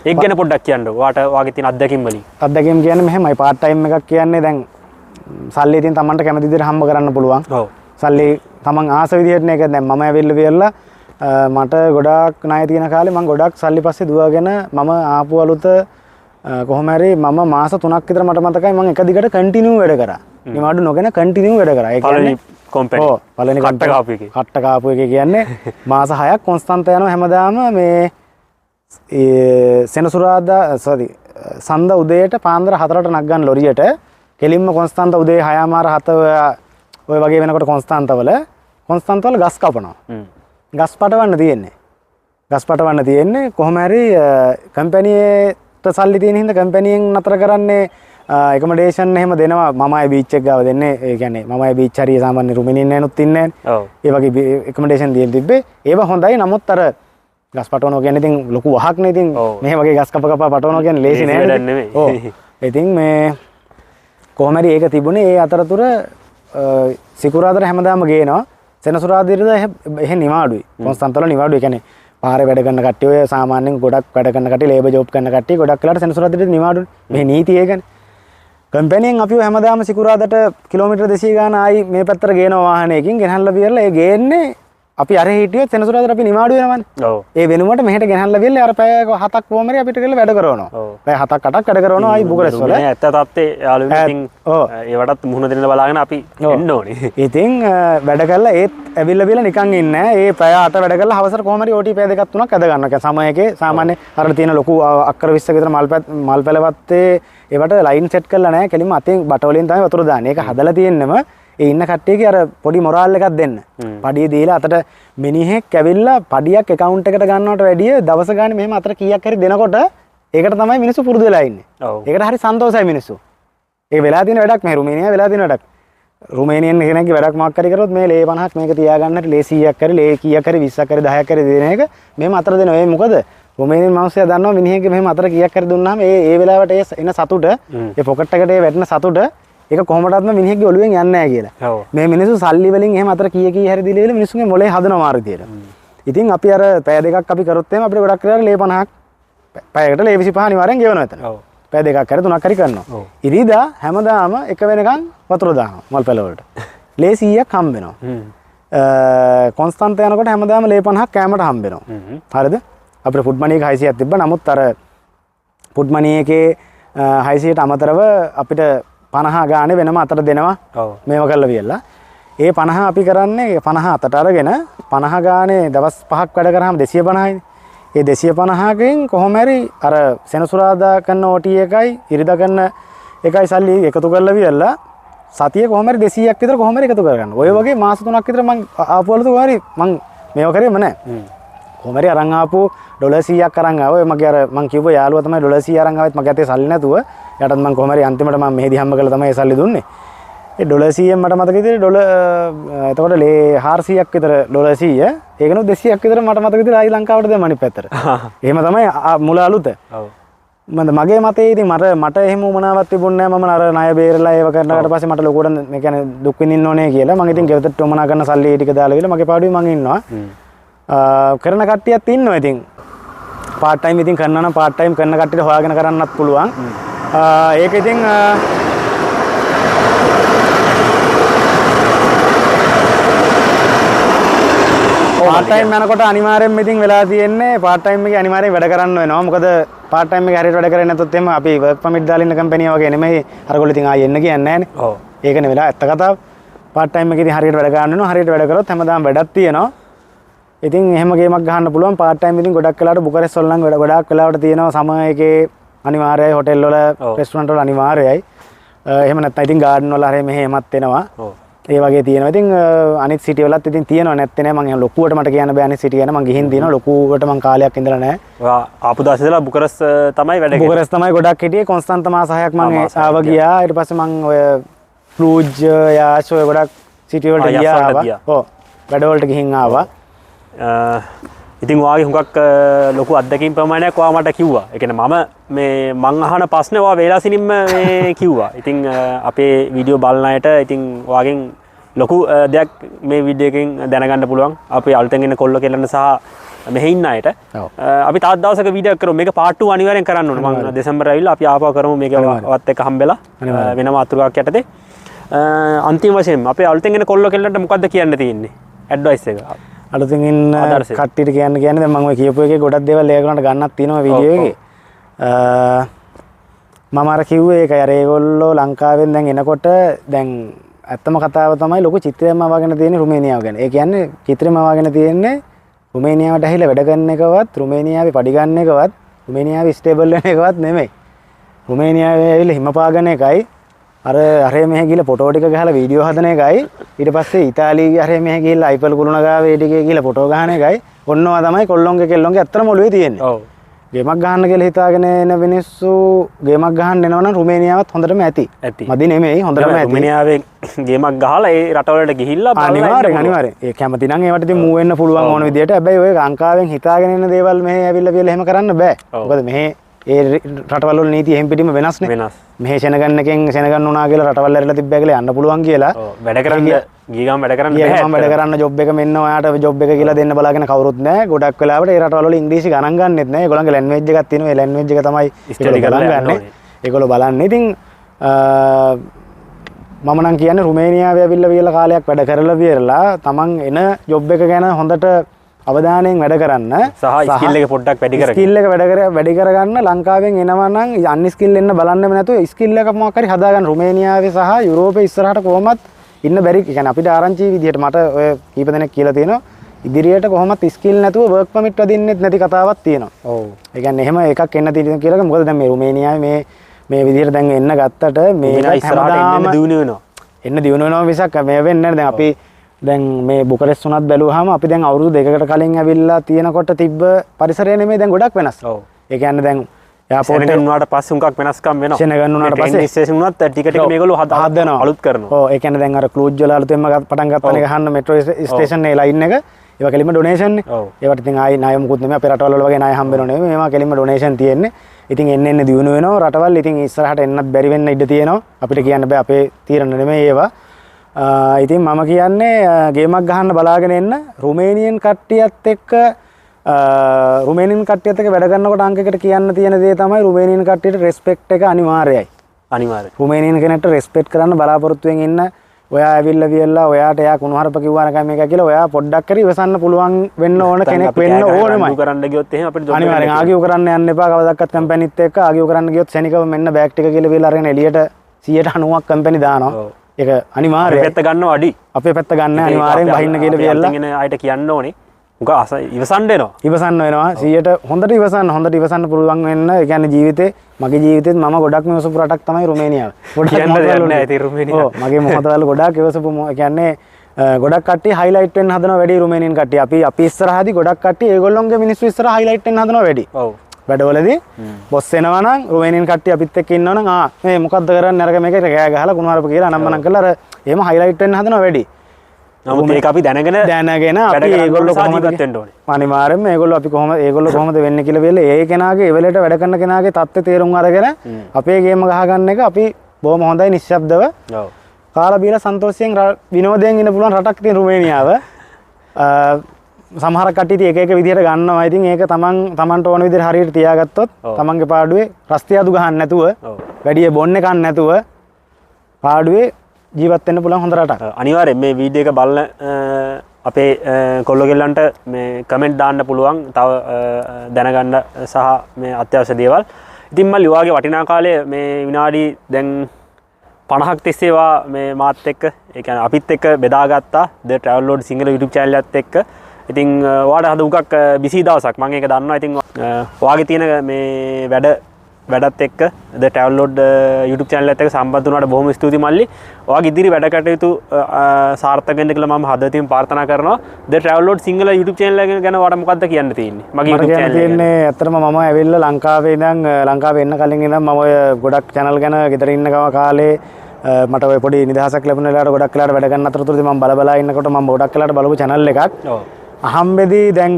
ඒක ගැන පොඩ්ඩක් කියන්න. වාගේ තියෙන අත්දැකීම් වලින්. අත්දැකීම් කියන්නේ මෙහෙමයි. පාර්ට් ටයිම් එකක් කියන්නේ දැන් සල්ලි ඉතින් තමන්ට කැමති විදිහට හම්බ කරන්න පුළුවන්. ඔව්. සල්ලි තමන් ආස විදිහට නේ. ඒක දැන් මම ඇවිල්ලා මට ගොඩාක් ණය තියෙන කාලේ මම ගොඩාක් සල්ලි පස්සේ දුවගෙන මම ආපු අලුත කොහොම හරි මම මාස 3ක් විතර මට මතකයි මම එක දිගට කන්ටිනියු වැඩ කරා. නිවාඩු නොගෙන කන්ටිනියු වැඩ කරා. ඒ කියන්නේ කම්පැනි. ඔව්. පළවෙනි කට්ට කාපු එකේ. කට්ට කාපු එකේ කියන්නේ මාස 6ක් කොන්ස්ටන්ට් යනවා හැමදාම මේ සඳ උදේට පාන්දර 4ට නක් ගන්න ලොරියට කෙලින්ම කොන්ස්ටන්ට් උදේ 6:00 ඔය වගේ වෙනකොට කොන්ස්ටන්ට් වල ගස් කපනවා. ගස් පටවන්න තියෙන්නේ. කොහොම හරි කම්පැනියට සල්ලි තියෙන හින්දා කම්පැනියෙන් නතර කරන්නේ එකමඩේෂන් එහෙම දෙනවා. මමයි බීච් එක ගාව දෙන්නේ. ඒ කියන්නේ මමයි බීච් හරිය සාමාන්‍ය රුමේනියන් නෑනුත් ඉන්නේ නෑනේ. ඔව්. ඒ වගේ එකමඩේෂන් දීලා තිබ්බේ. ඒවා හොඳයි. නමුත් අර ගස් පටවනවා කියන්නේ ඉතින් ලොකු වහක්නේ. ඉතින් මෙහෙ වගේ ගස් කප පටවනවා කියන්නේ ලේසි නෑ නෙමෙයි. ඔව්. ඉතින් මේ කොහොම හරි ඒක තිබුණේ. ඒ අතරතුර සිකුරාදා හැමදාම ගේනවා. සෙනසුරාදාට එහෙ නිවාඩුයි. කොන්ස්ටන්ට් වල නිවාඩුයි. කියන්නේ පාරේ වැඩ කරන කට්ටිය ඔය සාමාන්‍යයෙන් ගොඩක් වැඩ කරන කට්ටිය ලේබර් ජොබ් කරන කට්ටිය ගොඩක් වෙලාට සෙනසුරාදාට නිවාඩුයි. මේ නීතිය ඒකනේ. කම්පැනියෙන් අපිව හැමදාම සිකුරාදාට කිලෝමීටර් 200 ගාන ආයි මේ පැත්තට ගේනවා වාහනයකින් ගෙනහල්ලා බියරලා ඒ ගේන්නේ අපි අර හිටියොත් සෙනසුරාදාට අපි නිවාඩු වෙනවනේ. ඔව්. ඒ වෙනුවට මෙහෙට ගෙනහල්ලා බියරලා අර පැය 7ක් කොහමරි අපිට කියලා වැඩ කරනවා. පැය 7ක් 8ක් වැඩ කරනවා ආයි බුකරෙස් වල. ඇත්ත තත්ත්වේ යාළුවෝ ඉතින් ඒවටත් මුහුණ දෙන්න බලාගෙන අපි එන්න ඕනේ. ඉතින් වැඩ කරලා ඒත් ඇවිල්ලා බියලා නිකන් ඉන්නේ නැහැ. ඒ පැය 8 වැඩ කරලා හවසට කොහමරි OT පැය දෙකක් තුනක් අද ගන්නවා. කියන්නේ සමයකේ සාමාන්‍ය අර තියෙන ලොකු අක්කර 20ක විතර මල් පැලවත්තේ ඒවට ලයින් සෙට් කරලා නැහැ. කෙලින්ම අතෙන් බටවලින් තමයි වතුර දාන්නේ. ඒක හදලා තියෙන්නෙම ඒ ඉන්න කට්ටියගේ අර පොඩි මොරාල් එකක් දෙන්න. පඩිය දීලා අතට මිනිහෙක් ඇවිල්ලා පඩියක් account එකට ගන්නවට වැඩිය දවස ගානේ මෙහෙම අතට කීයක් හරි දෙනකොට ඒකට තමයි මිනිස්සු පුරුදු වෙලා ඉන්නේ. ඒකට හරි සන්තෝෂයි මිනිස්සු. ඒ වෙලා තියෙන වැඩක් මේ රුමේනියාවේ වෙලා තියෙන වැඩක්. රුමේනියන් කෙනෙක්ගේ වැඩක් මාක් කරි කරොත් මේ ලේ 50ක් මේක තියාගන්නට ලේ 100ක් හරි ලේ කීයක් හරි 20ක් හරි 10ක් හරි දෙන එක මෙහෙම අතර දෙනවා. ඒ මොකද රුමේනියන් මිනිස්සයා දන්නවා මිනිහෙක්ගේ මෙහෙම අතර කීයක් හරි දුන්නාම ඒ වෙලාවට එන සතුට ඒ පොකට් එකට වැටෙන සතුට ඒක කොහොමදත්ම මිනිහෙක්ගේ ඔළුවෙන් යන්නේ නැහැ කියලා. මේ මිනිස්සු සල්ලි වලින් එහෙම අතර කී හරි දීලා මිනිස්සුගේ මොලේ හදනවා මාරු විදියට. ඉතින් අපි අර පැය දෙකක් අපි කරොත් එහෙම අපිට ගොඩක් වෙලාවට ලේ 50ක් පැයකට ලේ 25 අනිවාර්යෙන් ගෙවනවා එතන. පැය දෙකක් හරි තුනක් හරි කරනවා. ඉරිදා හැමදාම එක වෙනකන් වතුර දානවා මල් පැල වලට. ලේ 100ක් හම්බ වෙනවා. කොන්ස්ටන්ට් යනකොට හැමදාම ලේ 50ක් කෑමට හම්බ වෙනවා. හරිද? අපිට ෆුඩ් මනි එක 600ක් තිබ්බා. නමුත් අර ෆුඩ් මනි එකේ 600ට අමතරව අපිට 50 ගානේ වෙනම අතට දෙනවා. මේව කරලා වියලා. ඒ 50 අපි කරන්නේ 50 අතට අරගෙන 50 ගානේ දවස් 5ක් වැඩ කරාම 250යිනේ. ඒ 250කින් කොහොම හරි අර සෙනසුරාදා කරන OT එකයි ඉරිදා කරන එකයි සල්ලි එකතු කරලා වියලා සතියේ කොහොම හරි 200ක් විතර කොහොම හරි එකතු කරගන්න. ඔය වගේ මාස 3ක් විතර මං ආපුවලු කොහරි මං මේව කරේම නැහැ. කොහොම හරි අරන් ආපු ඩොලර් 100ක් අරන් ආවා. ඔය මගේ අර මං කිව්ව යාළුවා තමයි ඩොලර් 100 අරන් ආවෙත් මගේ අතේ සල්ලි නැතුව. යටත් මං කොහොම හරි අන්තිමට මම මෙහෙදි හම්බ කරලා තමයි ඒ සල්ලි දුන්නේ. ඒ ඩොලර් 100න් මට මතක විදිහට ඩොලර් එතකොට ලේ 400ක් විතර ඩොලර් 100 ඒකනොත් 200ක් විතර මට මතක විදිහට ආයි ලංකාවට දැම්ම අනිත් පැත්තට. එහෙම තමයි මුල අලුත. ඔව්. මගේ මතේ ඉතින් මට එහෙම උමනාවක් තිබුණේ නැහැ. මම අර ණය බේරලා ඒව කරනකට පස්සේ මට ලොකුවට මේ කියන්නේ දුක් විඳින්න ඕනේ කියලා මම ඉතින් ගෙවතට උමනා කරන සල්ලි ටික දාලා ගිහලා මගේ පාඩුවේ මං ඉන්නවා. කරන කට්ටියත් ඉන්නවා ඉතින්. පාර්ට් ටයිම් ඉතින් කරනවා නම් පාර්ට් ටයිම් කරන කට්ටියට හොයාගෙන කරන්නත් පුළුවන්. ඒක ඉතින් පාර්ට් ටයිම් යනකොට අනිවාර්යෙන්ම ඉතින් වෙලා තියෙන්නේ පාර්ට් ටයිම් එකේ අනිවාර්යෙන් වැඩ කරන්න වෙනවා. මොකද පාර්ට් ටයිම් එකේ හරියට වැඩ කරේ නැත්නම් එහෙම අපි වර්ක් පර්මිට් දාලා ඉන්න කම්පැනි වගේ නෙමෙයි. අරගොල්ලෝ ඉතින් ආයෙ එන්න කියන්නේ නැහනේ. ඔව්. ඒකනේ වෙලා ඇත්ත කතාව. පාර්ට් ටයිම් එකේ ඉතින් හරියට වැඩ ගන්න වෙනවා. හරියට වැඩ කරොත් හැමදාම වැඩක් තියෙනවා. ඉතින් එහෙම ගේමක් ගහන්න පුළුවන්. පාර්ට් ටයිම් ඉතින් ගොඩක් වෙලාවට බුකරෙස් වල නම් ගොඩක් වෙලාවට තියෙනවා සමයකේ අනිවාර්යයි හොටෙල් වල රෙස්ටුරන්ට් වල අනිවාර්යයි. එහෙම නැත්නම් ඉතින් ගාඩන් වල හරිය මෙහෙමත් එනවා. ඔව්. ඒ වගේ තියෙනවා. ඉතින් අනිත් සිටි වලත් ඉතින් තියෙනවා නැත්තේ නෑ. මම එහෙම ලොකුවට මට කියන්න බෑ අනිත් සිටි ගැන. මම ගිහින් දිනවා ලොකුවට මම කාලයක් ඉඳලා නෑ. ඔයා ආපු දවසේ ඉඳලා බුකරස් තමයි වැඩ කරේ. බුකරස් තමයි ගොඩක් හිටියේ. කොන්ස්ටන්ට් මාස 6ක් මම ආව ගියා. ඊට පස්සේ මම ඔය ෆ්ලූජ් යාෂ් ඔය ගොඩක් සිටි වලට ගියා. ඔව්. වැඩ වලට ගිහින් ආවා. ඉතින් ඔයාගේ හුඟක් ලොකු අත්දැකීම් ප්‍රමාණයක් ඔයා මට කිව්වා. ඒ කියන්නේ මං අහන ප්‍රශ්නේ ඔයා වේලාසිනින්ම මේ කිව්වා. ඉතින් අපේ වීඩියෝ බලන අයට ඉතින් ඔයාගෙන් ලොකු දෙයක් මේ වීඩියෝ එකෙන් දැනගන්න පුළුවන්. අපේ අලුතෙන් එන කොල්ල කෙල්ලන්න සහ මෙහෙ ඉන්න අයට. අපි තවත් දවසක වීඩියෝ එකක් කරමු. මේක part 2 අනිවාර්යෙන් කරන්න ඕනේ. මම දෙසැම්බර් ඇවිල්ලා අපි ආපහු කරමු මේක වත් එක්ක හම්බෙලා වෙනම අතුරුකක් යටතේ. අන්තිම වශයෙන් අපේ අලුතෙන් එන කොල්ල කෙල්ලන්ට මොකද්ද කියන්න තියෙන්නේ? ඇඩ්වයිස් එක. අලුතින් ඉන්න කට්ටියට කියන්නේ දැන් මම ඔය කියපු එකේ ගොඩක් දේවල් ඒගොල්ලන්ට ගන්නත් තියෙනවා වීඩියෝ එකේ. මම අර කිව්වේ ඒකයි අර ඒගොල්ලෝ ලංකාවෙන් දැන් එනකොට දැන් ඇත්තම කතාව තමයි ලොකු චිත්‍රයක්ම වගන තියෙන්නේ රුමේනියාව ගැන. ඒ කියන්නේ චිත්‍රයක්ම වගන තියෙන්නේ රුමේනියාවට ඇහිලා වැඩ කරන එකවත් රුමේනියාවේ පඩි ගන්න එකවත් රුමේනියාවේ ස්ටේබල් වෙන එකවත් නෙමෙයි. රුමේනියාවේ ඇවිල්ලා හිම පාගන එකයි අර මෙහෙ ගිහලා ෆොටෝ ටික ගහලා වීඩියෝ හදන එකයි ඊට පස්සේ ඉතාලියේ අර මෙහෙ ගිහලා අයිපල් කුරුණ ගාවේ ටිකේ ගිහලා ෆොටෝ ගහන එකයි ඔන්නවා තමයි කොල්ලොන්ගේ කෙල්ලොන්ගේ අත්‍තරම ඔළුවේ තියෙන්නේ. ඔව්. ගේමක් ගහන්න කියලා හිතාගෙන එන මිනිස්සු ගේමක් ගහන්න එනවා නම් රුමේනියාවත් හොඳටම ඇති. මදි නෙමෙයි හොඳටම ඇති. රුමේනියාවේ ගේමක් ගහලා ඒ රටවලට ගිහිල්ලා අනිවාර්යෙන් ඒ කැමති නම් ඒවට ඉතින් මූව් වෙන්න පුළුවන් ඕන විදියට. හැබැයි ඔය ලංකාවෙන් හිතාගෙන එන දේවල් මෙහෙ ඇවිල්ලා එහෙම කරන්න බෑ. මොකද මෙහෙ ඒ රටවල් වල නීති එහෙම් පිටින්ම වෙනස්නේ. වෙනස්. මෙහෙ සෙනගන්න එකෙන් සෙනගන්න උනා කියලා රටවල් ඇරලා තිබ්බා කියලා යන්න පුළුවන් කියලා. ඔව් වැඩ කරන්න ගිය ගමන් වැඩ කරන්න බෑ. මම වැඩ කරන්න ජොබ් එක මෙන්න ඔයාට ජොබ් එක කියලා දෙන්න බලාගෙන කවුරුත් නැහැ. ගොඩක් වෙලාවට ඒ රටවල් වල ඉංග්‍රීසි ගණන් ගන්නෙත් නැහැ. ඒගොල්ලන්ගේ ලැන්ග්වේජ් එකක් තියෙනවා. ඒ ලැන්ග්වේජ් එක තමයි ස්ටඩි කරලා ගන්න. ඒගොල්ලෝ බලන්නේ. ඉතින් මම නම් කියන්නේ රුමේනියාවේ ඇවිල්ලා වියලා කාලයක් වැඩ කරලා වියලා තමන් එන ජොබ් එක ගැන හොඳට අවධානයෙන් වැඩ කරන්න සහ ස්කිල් එක පොඩ්ඩක් වැඩි කරගන්න. ස්කිල් එක වැඩි කරගන්න ලංකාවෙන් එනවා නම් අන් ස්කිල් එන්න බලන්නෙම නැතුව ස්කිල් එකක් මොකක් හරි හදාගන්න. රුමේනියාවේ සහ යුරෝපේ ඉස්සරහට කොහොමත් ඉන්න බැරි. ඒ කියන්නේ අපිට ආරංචි විදිහට මට ඔය කීප දෙනෙක් කියලා තියෙනවා ඉදිරියට කොහොමත් ස්කිල් නැතුව වර්ක් පර්මිට් වදින්නෙත් නැති කතාවක් තියෙනවා. ඔව්. ඒ කියන්නේ එහෙම එකක් එන්න තියෙනවා කියලා. මොකද දැන් මේ රුමේනියාවේ මේ විදිහට දැන් එන්න ගත්තට මේ ඉස්සරහට එන්න දියුණු වෙනවා. එන්න දියුණු වෙනවා මිසක් මේ වෙන්නේ නැහැ. දැන් අපි දැන් මේ බුකරෙස්ට් උනත් බැලුවාම අපි දැන් අවුරුදු දෙකකට කලින් ඇවිල්ලා තියෙනකොට තිබ්බ පරිසරය නෙමෙයි දැන් ගොඩක් වෙනස්. ඔව්. ඒ කියන්නේ දැන් එයාපෝට් එකේ උනාට පස්සේ උන්කක් වෙනස්කම් වෙනවා. සෙනගන් උනාට පස්සේ ස්ටේෂන් උනත් ටික ටික මේගොල්ලෝ හදනවා. අලුත් කරනවා. ඔව් ඒ කියන්නේ දැන් අර ක්ලූජ් වල අලුතෙන්ම පටන් ගත්තනේ ගහන්න මෙට්‍රෝ ස්ටේෂන් ඒ ලයින් එක. ඒවා කෙලින්ම ඩොනේෂන් නේ. ඒවට ඉතින් ආයි ණය මොකුත් නෙමෙයි අපේ රටවල වල වගේ ණය හම්බ වෙනව නෙමෙයි. මේවා කෙලින්ම ඩොනේෂන් තියෙන්නේ. ඉතින් එන්න දියුණු වෙනවා රටවල්. ඉතින් ඉස්සරහට එන්නත් බැරි වෙන්න ඉඩ තියෙනවා. අපිට කියන්න බෑ අපේ තීරණ නෙමෙයි ඒවා. ඉතින් මම කියන්නේ ගේමක් ගහන්න බලාගෙන එන්න රුමේනියන් කට්ටියත් එක්ක වැඩ කරනකොට අංකයකට කියන්න තියෙන දේ තමයි රුමේනියන් කට්ටියට රෙස්පෙක්ට් එක අනිවාර්යයි. අනිවාර්යයි. රුමේනියන් කෙනෙක්ට රෙස්පෙක්ට් කරන්න බලාපොරොත්තුෙන් ඉන්න. ඔයා ඇවිල්ලා වියලා ඔයාට එයා කුණුහරුප කිව්වා නකම මේක කියලා ඔයා පොඩ්ඩක් හරි ඉවසන්න පුළුවන් වෙන්න ඕන කෙනෙක් වෙන්න ඕනෙමයි. කරන්න ගියොත් එහෙම අපිට අනිවාර්යෙන් ආගියු කරන්න යන්න එපා. කවදාවත් කම්පැනිත් එක්ක ආගියු කරන්න ගියොත් සෙනිකව මෙන්න බෑග් ටික කියලා වියලා අරගෙන එළියට 90ක් කම්පැනි දානවා. ඒක අනිවාර්යයි. අපේ පැත්ත ගන්නව අඩි. අපේ පැත්ත ගන්න අනිවාර්යෙන් බහින්න කියලා වියලා ඉතින් ආයෙත් කියන්න ඕනේ. මොකක් ඉවසන්න එනවා. ඉවසන්න වෙනවා. 100ට හොඳට ඉවසන්න පුළුවන් වෙන්න. ඒ කියන්නේ ජීවිතේ මගේ ජීවිතේත් මම ගොඩක් ඉවසපු රටක් තමයි රුමේනියාව. ගොඩක් කියන්න නැහැ ඉතින් රුමේනියාව. ඔව් මගේ මොහොතවල ගොඩක් ඉවසපු ඒ කියන්නේ ගොඩක් කට්ටිය හයිලයිට් වෙන්න හදනවා වැඩි රුමේනියන් කට්ටිය. අපි ඉස්සරහදී ගොඩක් කට්ටිය ඒගොල්ලොන්ගේ මිනිස්සු ඉස්සරහ හයිලයිට් වෙන්න හදනවා වැඩි. ඔව්. වැඩවලදී බොස් එනවා නම් රුමේනියන් කට්ටිය අපිත් එක්ක ඉන්නවා නම් මේ මොකද්ද කරන්නේ අරක මේක කෑ ගහලා කුණුහරුප කියලා අනම්මනම් කරලා අර එහෙම හයිලයිට් වෙන්න හදනවා වැඩි. නමුත් ඒක අපි දැනගෙන අපි ඒගොල්ලෝ කොහොමද වෙන්න ඕනේ. අනිවාර්යෙන්ම ඒගොල්ලෝ ඒගොල්ලෝ කොහොමද වෙන්නේ කියලා වෙලේ ඒ කෙනාගේ ඒ වෙලේට වැඩ කරන කෙනාගේ தත්ත්වය තේරුම් අරගෙන අපේ ගේම ගහගන්න එක අපි බොහොම හොඳයි නිශ්ශබ්දව. ඔව්. කාලා බීලා සන්තෝෂයෙන් විනෝදයෙන් ඉන්න පුළුවන් රටක් තියෙන රුමේනියාව. සමහර කට්ටිය එක විදිහට ගන්නවා. ඉතින් ඒක තමන්ට ඕන විදිහට හරියට තියාගත්තොත් තමන්ගේ පාඩුවේ රස්තියාදු ගහන්න නැතුව වැඩි බොන්න එකක් නැතුව පාඩුවේ ජීවත් වෙන්න පුළුවන් හොඳ රටක්. අනිවාර්යෙන් මේ වීඩියෝ එක බලන අපේ කොල්ලෝ ගෙල්ලන්ට මේ කමෙන්ට් දාන්න පුළුවන් තව දැනගන්න සහ මේ අත්‍යවශ්‍ය දේවල්. ඉතින් මල්ලි ඔයාගේ වටිනා කාලය මේ විනාඩි දැන් 50ක් තිස්සේවා මේ මාත් එක්ක ඒ කියන්නේ අපිත් එක්ක බෙදාගත්තා The Travel Lord Sinhala YouTube channel එකත් එක්ක. ඉතින් ඔයාට හද උගක් බිසි දවසක් මම ඒක දන්නවා. ඉතින් ඔයාගේ තියෙන මේ වැඩත් එක්ක The Travel Lord YouTube channel එකත් එක්ක සම්බන්ධ වුණාට බොහොම ස්තුතියි මල්ලි. ඔයාගේ ඉදිරි වැඩ කටයුතු සාර්ථක වෙන්න කියලා මම හදවතින් ප්‍රාර්ථනා කරනවා. The Travel Lord Sinhala YouTube channel එක ගැන ඔයාට මොකද්ද කියන්න තියෙන්නේ? මගේ YouTube channel එක. තියෙන්නේ ඇත්තටම මම ඇවිල්ලා ලංකාවේ ඉඳන් ලංකාවේ එන්න කලින් ඉඳන් මම ඔය ගොඩක් channel ගැන ගෙදර ඉන්න කාලේ මට ඔය පොඩි නිදහසක් ලැබුණ වෙලාවට ගොඩක් වෙලාවට වැඩ කරන අතරතුරදී මම බලා ඉන්නකොට මම ගොඩක් වෙලාවට බලපු channel එකක්. ඔව්. අහම්බෙදී දැන්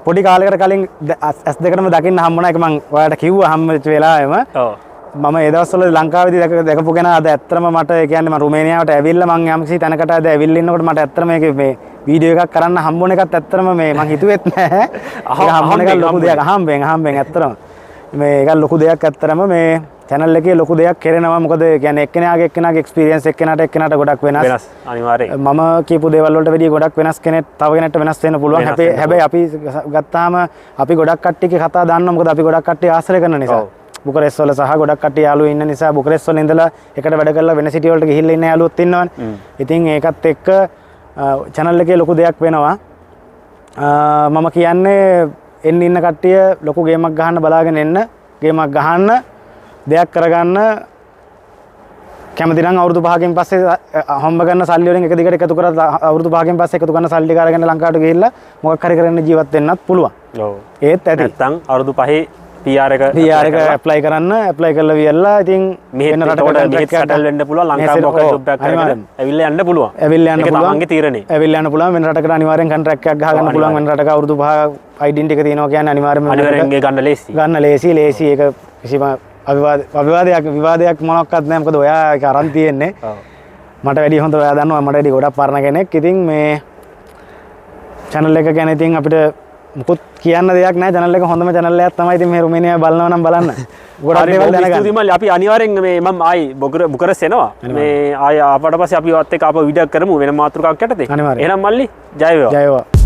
පොඩි කාලයකට කලින් ඇස් දෙකටම දකින්න හම්බුණා. ඒක මම ඔයාලට කිව්වා හම්බෙච්ච වෙලාවෙම. ඔව්. මම ඒ දවස්වල ලංකාවේදී දැකපු කෙනා අද ඇත්තටම මට ඒ කියන්නේ මම රුමේනියාවට ඇවිල්ලා මම යම්කිසි තැනකට අද ඇවිල්ලා ඉන්නකොට මට ඇත්තටම මේ වීඩියෝ එකක් කරන්න හම්බුණ එකත් ඇත්තටම මේ මම හිතුවෙත් නැහැ. ඒක හම්බුණ එක ලොකු දෙයක්. අහම්බෙන් ඇත්තටම මේ ඒක ලොකු දෙයක් ඇත්තටම මේ channel එකේ ලොකු දෙයක් කරනවා. මොකද කියන්නේ එක්කෙනාගේ experience එක්කෙනාට ගොඩක් වෙනස්. අනිවාර්යයෙන්. මම කියපු දේවල් වලට වැඩිය ගොඩක් වෙනස් කෙනෙක් තව කෙනෙක්ට වෙනස් වෙන්න පුළුවන්. හැබැයි අපි ගත්තාම අපි ගොඩක් කට්ටියගේ කතා දන්නවා. මොකද අපි ගොඩක් කට්ටිය ආශ්‍රය කරන නිසා. බුකරෙස්ට් වල සහ ගොඩක් කට්ටිය යාළුවෝ ඉන්න නිසා බුකරෙස්ට් වල ඉඳලා එකට වැඩ කරලා වෙන සිටි වලට ගිහිල්ලා ඉන්න යාළුවොත් ඉන්නවනේ. ඉතින් ඒකත් එක්ක channel එකේ ලොකු දෙයක් වෙනවා. මම කියන්නේ එන්න ඉන්න කට්ටිය ලොකු ගේමක් ගහන්න බලාගෙන එන්න. ගේමක් ගහන්න දෙයක් කරගන්න කැමති නම් අවුරුදු 5කින් පස්සේ හම්බ කරන සල්ලි වලින් එක දිගට එකතු කරලා අවුරුදු 5කින් පස්සේ එකතු කරන සල්ලි කාරගෙන ලංකාවට ගිහිල්ලා මොකක් හරි කරන්න ජීවත් වෙන්නත් පුළුවන්. ඔව්. ඒත් ඇති. නැත්තම් අවුරුදු 5 PR එක ඇප්ලයි කරලා වියලා ඉතින් වෙන රටකට මෙහෙත් සැටල් වෙන්න පුළුවන්. ලංකාවේ මොකක් ජොබ් එකක් කරගෙන ඇවිල්ලා යන්න පුළුවන්. ඒක තමන්ගේ තීරණේ. ඇවිල්ලා යන්න පුළුවන්. වෙන රටකට අනිවාර්යෙන් කොන්ට්‍රැක්ට් එකක් ගහගන්න පුළුවන්. වෙන රටක අවුරුදු 5 ඩෙන්ටිටි එක තියෙනවා කියන්නේ අනිවාර්යෙන්ම ගන්න ලේසි. ලේසි ඒක කිසිම අවිවාදයක් විවාදයක් මොනක්වත් නැහැ. මොකද ඔයා ඒක අරන් තියෙන්නේ. මට වැඩි හොඳ ඔයා දන්නවා මට වැඩි ගොඩක් පරණ කෙනෙක්. ඉතින් මේ channel එක ගැන ඉතින් අපිට මුකුත් කියන්න දෙයක් නැහැ. channel එක හොඳම channel එකක් තමයි. ඉතින් මේ රුමේනියාවේ බලනවා නම් බලන්න. ගොඩක් දේවල් දැනගන්න. මල්ලි අපි අනිවාර්යෙන් මේ මම ආයි බුකරස් එනවා. මේ ආය ආපට පස්සේ අපි වත් එක්ක ආපහු වීඩියෝ කරමු වෙන මාතෘකාවක් යටතේ. එහෙනම් මල්ලි ජය වේවා. ජය වේවා.